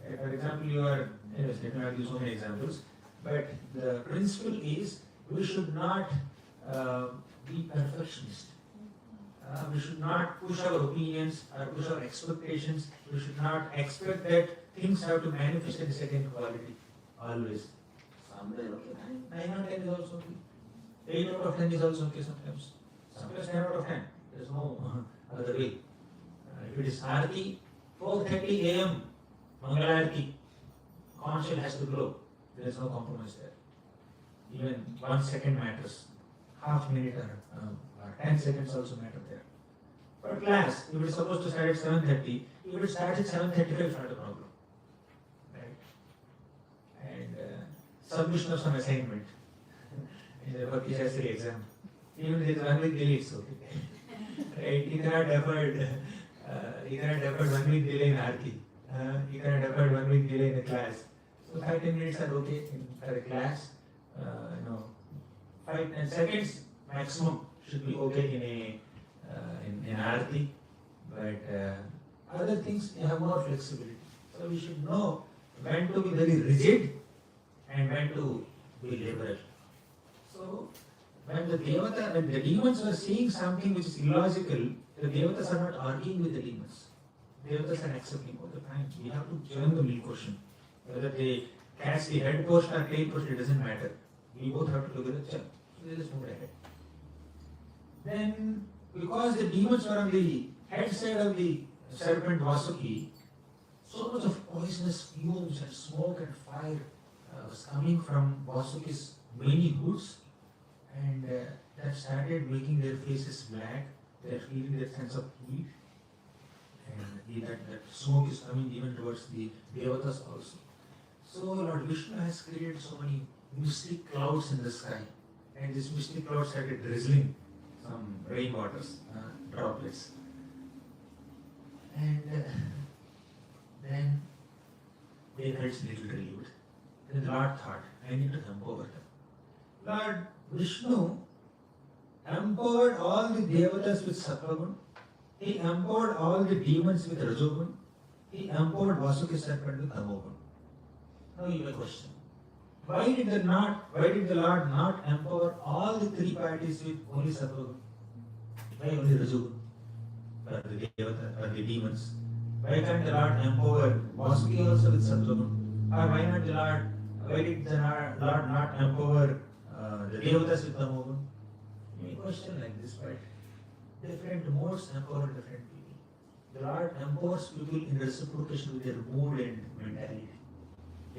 S1: Right? For example, let me not give so many examples, but the principle is, we should not be perfectionist. We should not push our opinions or push our expectations. We should not expect that things have to manifest in a certain quality, always. Somewhere, okay, 9 out of 10 is also okay. 8 out of 10 is also okay sometimes. Sometimes 10 out of 10. There is no other way. If it is Arati, 4:30 a.m., Mangalarati, conscience has to glow. There is no compromise there. Even 1 second matters. Half minute or 10 seconds also matter there. But class, if it is supposed to start at 7:30, if it starts at 7:35, it's not a problem. Right? And submission of some assignment in the Bhakti Shastri exam. Even if there is 1 week delay, it's okay. Right? You cannot afford 1 week delay in Aarti. You cannot afford 1 week delay in a class. So 5-10 minutes are okay for a class. 5-10 seconds maximum should be okay in Aarti. But other things you have more flexibility. So we should know when to be very rigid and when to be liberal. So when the demons were seeing something which is illogical, the devatas are not arguing with the demons. Devatas are accepting all the time. We have to join the milk question. Whether they catch the head post or tail post, it doesn't matter. We both have to look at the chart. So they just move ahead. Then, because the demons were on the head side of the serpent Vasuki, So much of poisonous fumes and smoke and fire was coming from Vasuki's many hoods, and that started making their faces black. They are feeling that sense of heat, and that smoke is coming even towards the Devatas also. So Lord Vishnu has created so many mystic clouds in the sky, and these mystic clouds started drizzling some rainwaters, droplets. And then they felt a little relieved. Then the Lord thought, I need to empower them. Lord Vishnu empowered all the Devatas with Sattvagun. He empowered all the demons with Rajogun. He empowered Vasuki serpent with Tamogun. Now you have a question. Why did the Lord not empower all the three parties with only Sattvagun? Why only Rajogun? For the Devata or the demons. Why can't the Lord empower Vasuki also with Sattvagun? Or why did the Lord not empower the Devatas with Tamogun? You may question like this, but different modes empower different people. The Lord empowers people in reciprocation with their mood and mentality.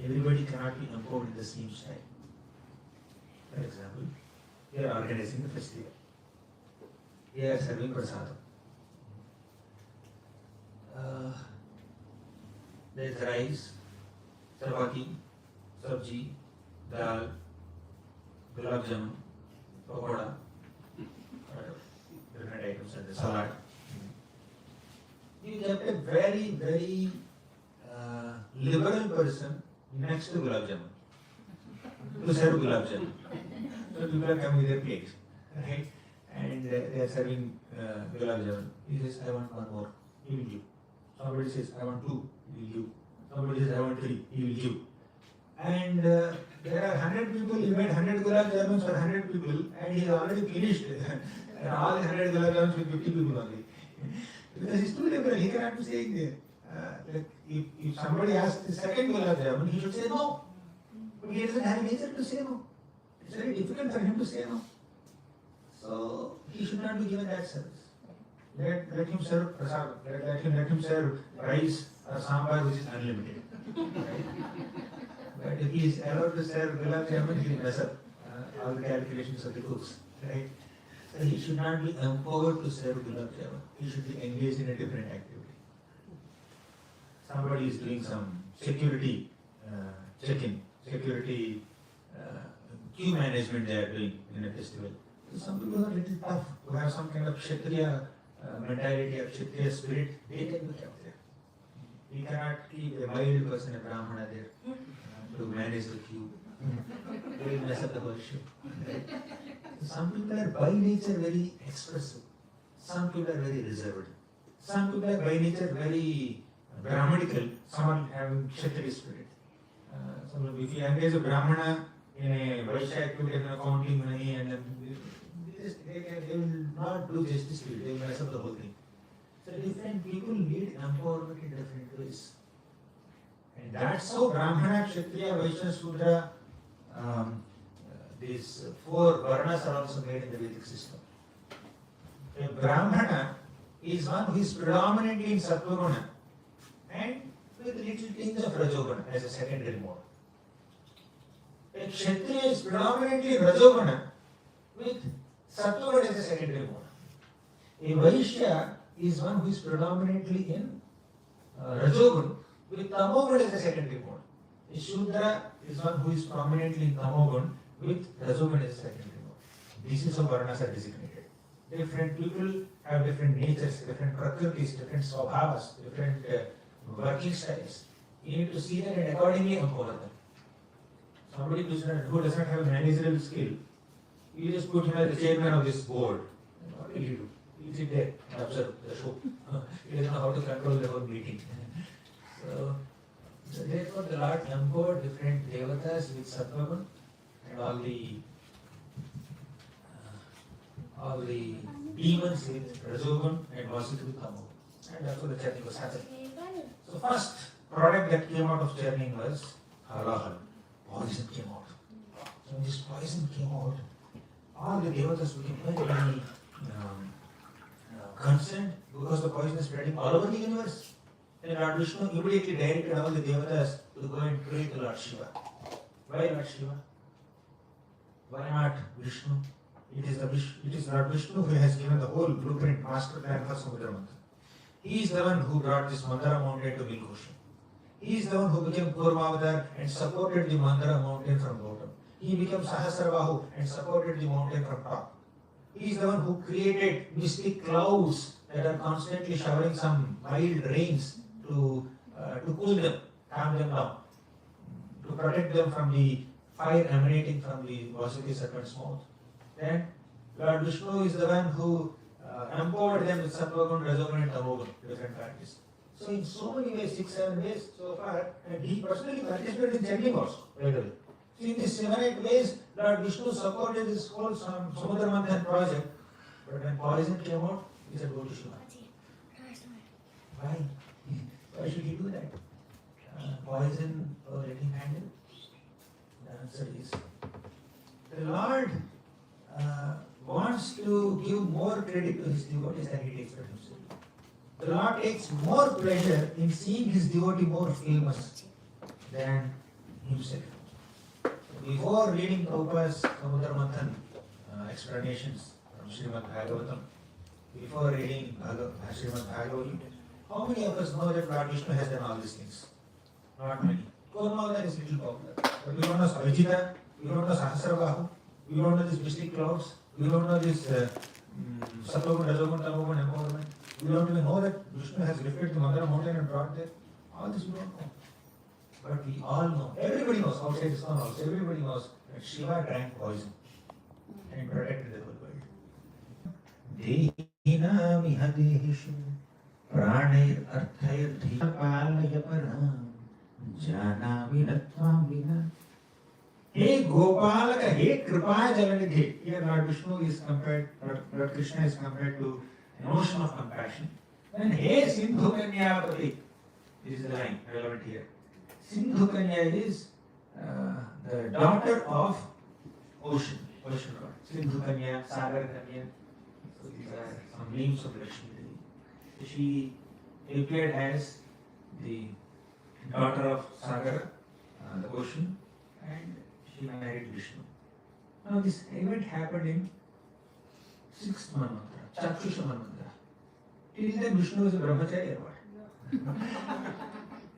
S1: Everybody cannot be empowered in the same style. For example, we are organizing a festival. We are serving prasadam. There is rice, chapati, sabji, dal, gulab jamun, pakoda, different items and the salad. You kept a very, very liberal person next to gulab jamun to serve gulab jamun. So people are coming with their plates, right? And they are serving gulab jamun. He says, I want one more. He will give. Somebody says, I want two. He will give. Somebody says, I want three. He will give. And there are 100 people. He made 100 gulab jamuns for 100 people, and he has already finished and all the 100 gulab jamuns with 50 people only. Because he's too liberal. He cannot be saying there. Like if somebody asks the second gulab jamun, he should say no. But he doesn't have nature to say no. It's very difficult for him to say no. So he should not be given that service. Let him serve prasad. Let him serve rice or sambar, which is unlimited. Right? But if he is allowed to serve gulab jamun, he will mess up all the calculations of the cooks. Right? So he should not be empowered to serve gulab jamun. He should be engaged in a different activity. Somebody is doing some security check-in, security queue management they are doing in a festival. So some people are a little tough, who have some kind of Kshatriya mentality or Kshatriya spirit, they can be kept there. We cannot keep a mild person, a Brahmana there to manage the queue. They will mess up the whole show. Right? Some people are by nature very expressive. Some people are very reserved. Some people are by nature very Brahmanical, someone having Kshatriya spirit. So if you engage a Brahmana in a Vaishya activity, in accounting money, and they will not do justice to it, they will mess up the whole thing. So different people need empowerment in different ways. And that's how Brahmana, Kshatriya, Vaishya, Sudra, these four varnas are also made in the Vedic system. A Brahmana is one who is predominantly in Sattva-guna and with a little tinge of Rajoguna as a secondary mode. A Kshatriya is predominantly in Rajoguna with Sattva-guna as a secondary mode. A Vaishya is one who is predominantly in Rajoguna with Tamoguna as a secondary mode. A Shudra is one who is prominently in Tamoguna with Rajoguna as a secondary mode. This is how Varnas are designated. Different people have different natures, different prakritis, different swabhavas, different working styles. You need to see that and accordingly empower them. Somebody who does not have a managerial skill, you just put him as the chairman of this board. What will he do? He will sit there and observe the show. He doesn't know how to control the whole meeting. So therefore the Lord empowered different devatas with Sattva-gun and all the demons with Rajogun and Vasuki with Tamogun. And that's what the churning was happening. So first product that came out of churning was halahal. Poison came out. So when this poison came out, all the devatas became very concerned because the poison is spreading all over the universe. Then Lord Vishnu immediately directed all the devatas to go and pray to Lord Shiva. Why Lord Shiva? Why not Vishnu? It is Lord Vishnu who has given the whole blueprint, master plan for Samudra Manthan. He is the one who brought this Mandara mountain to Milkoshan. He is the one who became Kurmavatar and supported the Mandara mountain from bottom. He became Sahasravahu and supported the mountain from top. He is the one who created mystic clouds that are constantly showering some mild rains to cool them, calm them down, to protect them from the fire emanating from the Vasuki serpent's mouth. Then Lord Vishnu is the one who empowered them with Sattvagun, Rajagun and Tamogun, different practices. So in so many ways, 6-7 ways so far, and he personally participated in chanting also, by the way. So in these 7-8 ways, Lord Vishnu supported this whole Samudra Manthan project. But when poison came out, he said, go to Shiva. Why? Why should he do that? Poison or let him handle? The answer is, the Lord wants to give more credit to his devotees than he takes for himself. The Lord takes more pleasure in seeing his devotee more famous than himself. Before reading Prabhupada's Samudra Manthan explanations from Srimad Bhagavatam, before reading Srimad Bhagavatam, how many of us know that Lord Vishnu has done all these things? Not many. Kurmavatar is little popular. But we don't know Savijita, we don't know Sahasravahu, we don't know these mystic clouds, we don't know this Sattvagun, Rajagun, Tamogun empowerment. We don't even know that Vishnu has lifted the Mandara mountain and brought there. All this we don't know. But we all know, everybody knows, outside this one also, everybody knows that Shiva drank poison and protected the whole world. Dehinam iha dehishu pranir arthayar dhipalaya param janami natvam vina. Hey Gopalaka, hey Kripa Jalanidhi. Here Lord Vishnu is compared, Lord Krishna is compared to an ocean of compassion. Then hey Sindhu Kanyapati. This is the line relevant here. Sindhu Kanya is the daughter of ocean god. Sindhu Kanya, Sagar Kanya. So these are some names of Lakshmi Devi. She appeared as the daughter of Sagar, the ocean, and she married Vishnu. Now this event happened in 6th Manvantara, Chakshusha Manvantara. Till then Vishnu was a brahmachari or what?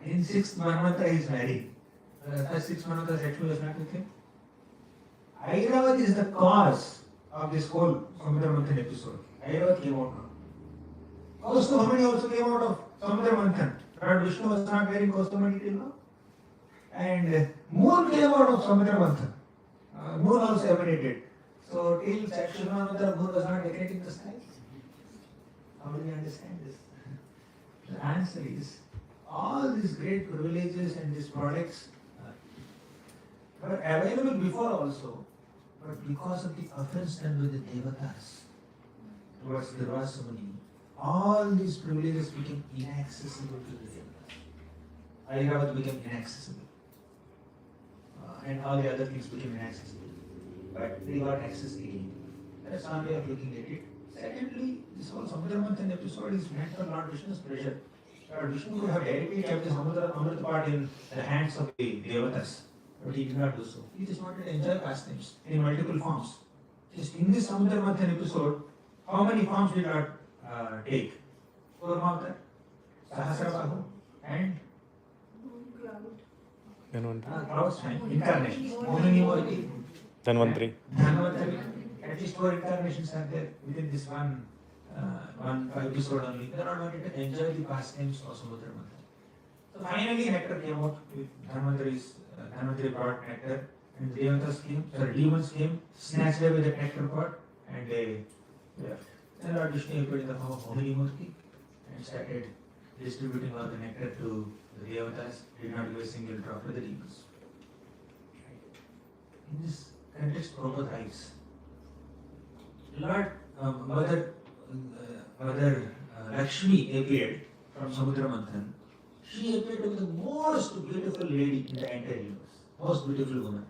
S1: In 6th Manvantara he is married. First 6 Manvantaras Lakshmi was not with him. Airavat is the cause of this whole Samudra Manthan episode. Airavat came out now. Kaustumani also came out of Samudra Manthan. Lord Vishnu was not wearing Kaustumani till now. And moon came out of Samudra Manthan. Moon also emanated. So till Chakshusha Manvantara, moon was not decorating the sky. How do we understand this? The answer is, all these great privileges and these products were available before also, but because of the offense done with the devatas towards the Rasamuni, all these privileges became inaccessible to the devatas. Airavat became inaccessible. And all the other things became inaccessible. But they got access again. That's one way of looking at it. Secondly, this whole Samudra Manthan episode is meant for Lord Vishnu's pleasure. Lord Vishnu could have directly kept the Amrita part in the hands of the devatas, but he did not do so. He just wanted to enjoy pastimes in multiple forms. Just in this Samudra Manthan episode, how many forms did Lord take? Kurmavatar, Sahasravahu, and clouds, incarnations. Mohini Murti,
S2: Dhanvantari.
S1: At least 4 incarnations are there within this one episode only. They not wanted to enjoy the pastimes of Samudra Manthan. So finally, nectar came out with Dhanvantari brought nectar, and the demons came, snatched away the nectar pot, and they left. Then Lord Vishnu appeared in the form of Mohini Murti and started distributing all the nectar to the devatas, did not give a single drop to the demons. In this context, Prabhupada writes, Mother Lakshmi appeared from Samudra Manthan. She appeared to be the most beautiful lady in the entire universe, most beautiful woman.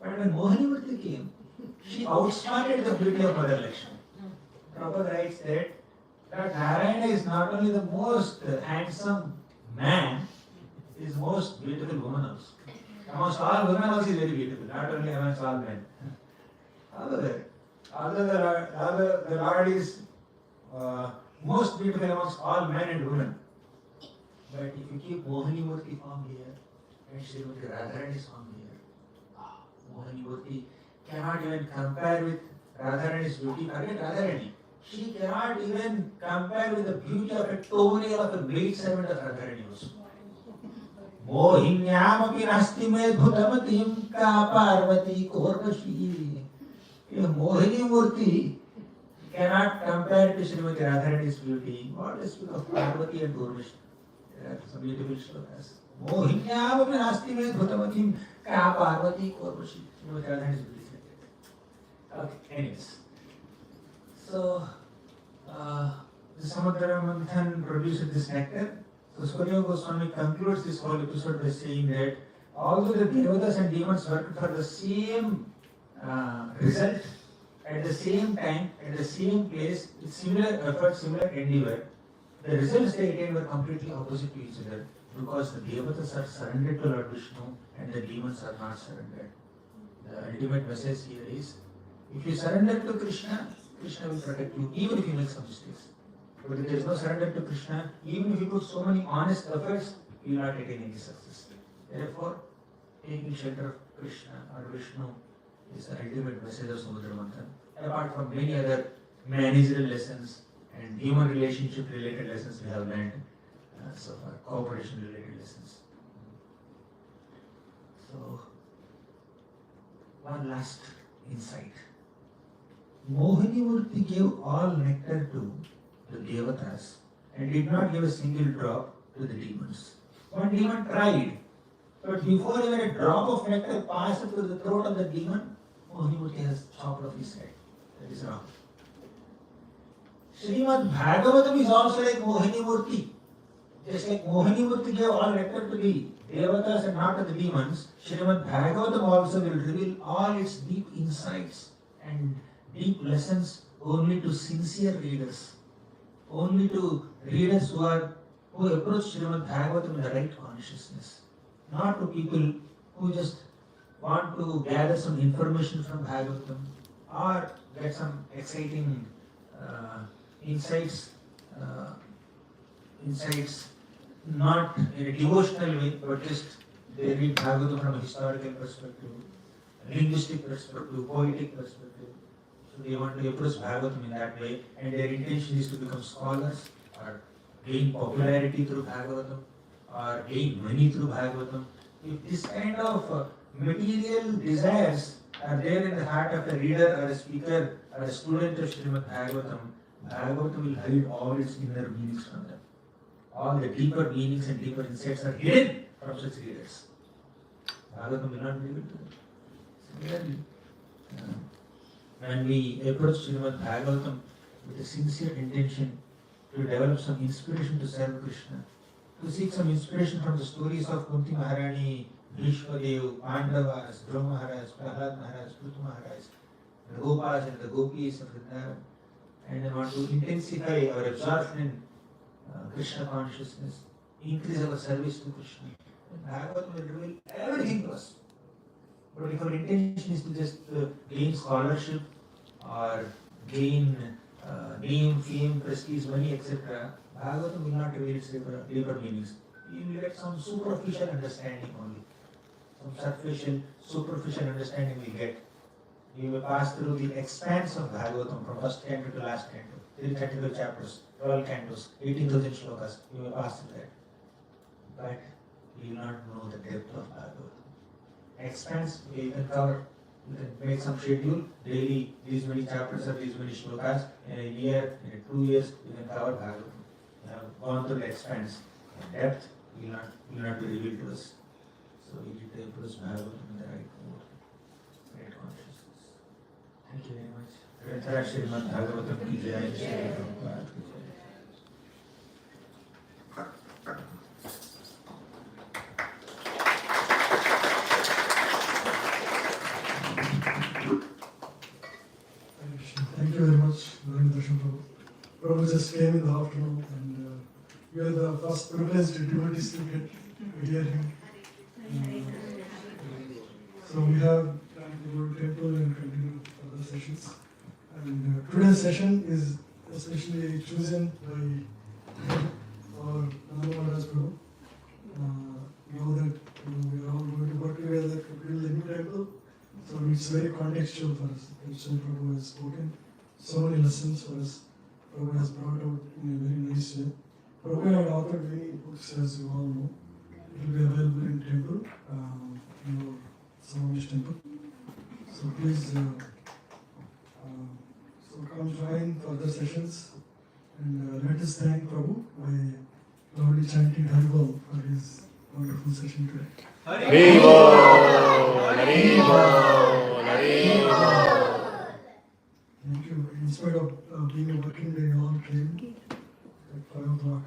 S1: But when Mohini Murti came, she outsmarted the beauty of Mother Lakshmi. Prabhupada writes that That Narayana is not only the most handsome man, he is the most beautiful woman also. Amongst all women also is very beautiful, not only amongst all men. Although the Lord is most beautiful amongst all men and women. But if you keep Mohini Murti form here and Srimati Radharani form here, Mohini Murti cannot even compare with Radharani's beauty. Forget Radharani. She cannot even compare with the beauty of a toenail of a maid servant of Radharani also. Mohinyamapi nasti me bhutamatim ka parvati korvashi. Mohini Murti cannot compare to Srimati Radharani's beauty. What is speak of Parvati and Urvashi? There are some beautiful shlokas. Mohinyamapi nasti me bhutamatim ka parvati korvashi. Srimati Radharani's beauty. Okay, anyways. So, the Samudra manthan produces this nectar. So, Surya Goswami concludes this whole episode by saying that although the Devatas and demons worked for the same result, at the same time, at the same place, with similar effort, similar endeavor, the results they attained were completely opposite to each other because the Devatas are surrendered to Lord Vishnu and the demons are not surrendered. The ultimate message here is, if you surrender to Krishna, Krishna will protect you even if you make some mistakes. But if there is no surrender to Krishna, even if you put so many honest efforts, you will not attain any success. Therefore, taking shelter of Krishna or Vishnu is the ultimate message of Samudra Manthan. Apart from many other managerial lessons and human relationship related lessons we have learned so far, cooperation related lessons. So, one last insight. Mohini Murti gave all nectar to the Devatas and did not give a single drop to the demons. One demon tried, but before even a drop of nectar passed through the throat of the demon, Mohini Murti has chopped off his head. That is wrong. Srimad Bhagavatam is also like Mohini Murti. Just like Mohini Murti gave all nectar to the Devatas and not to the demons, Srimad Bhagavatam also will reveal all its deep insights and deep lessons only to sincere readers, only to readers who approach Srimad Bhagavatam with the right consciousness, not to people who just want to gather some information from Bhagavatam or get some exciting insights not in a devotional way, but just they read Bhagavatam from a historical perspective, linguistic perspective, poetic perspective. So they want to approach Bhagavatam in that way, and their intention is to become scholars or gain popularity through Bhagavatam or gain money through Bhagavatam. If this kind of material desires are there in the heart of a reader or a speaker or a student of Srimad Bhagavatam, Bhagavatam will hide all its inner meanings from them. All the deeper meanings and deeper insights are hidden from such readers. Bhagavatam will not be able to them. Similarly, when we approach Srimad Bhagavatam with a sincere intention to develop some inspiration to serve Krishna, to seek some inspiration from the stories of Kunti Maharani, Bhishmadev, Pandavas, Dhruva Maharaj, Prahlad Maharaj, Prithu Maharaj, the Gopas and the Gopis of Vrindavan, and then want to intensify our absorption in Krishna consciousness, increase our service to Krishna. And Bhagavatam will reveal everything to us. But if our intention is to just gain scholarship or gain name, fame, prestige, money, etc., Bhagavatam will not reveal its deeper meanings. You will get some superficial understanding only. Some superficial understanding we get. You will pass through the expanse of Bhagavatam from first canto to last canto. 332 chapters, 12 cantos, 18,000 shlokas. You will pass through that. But you will not know the depth of Bhagavatam. Expanse, you can cover. You can make some schedule, daily these many chapters or these many shlokas. In a year, in 2 years, you can cover Bhagavatam. You have gone through the expanse. Depth will not be revealed to us. So we need to approach Bhagavatam in the right mode, right consciousness. Thank you very much. Grantara Srimad Bhagavatam ki jai, Sri Prabhupada ki jai.
S2: Thank you very much, Gauranga Darshan Prabhu. Prabhu just came in the afternoon, and we are the first privileged devotees to get to hear him. So we have time to go to temple and continue further sessions. And today's session is especially chosen by our Gauranga Darshan Prabhu. Now that we are all going to work together to build a new temple, so it's very contextual for us. Darshan Prabhu has spoken so many lessons for us. Prabhu has brought out in a very nice way. Prabhu had authored many books, as you all know. It will be available in temple, in our Samudra temple. So please, so come join further sessions, and let us thank Prabhu by loudly chanting Haribol for his wonderful session today.
S3: Haribol, Haribol, Haribol.
S2: Thank you. In spite of being a working day, you all came at 5 o'clock.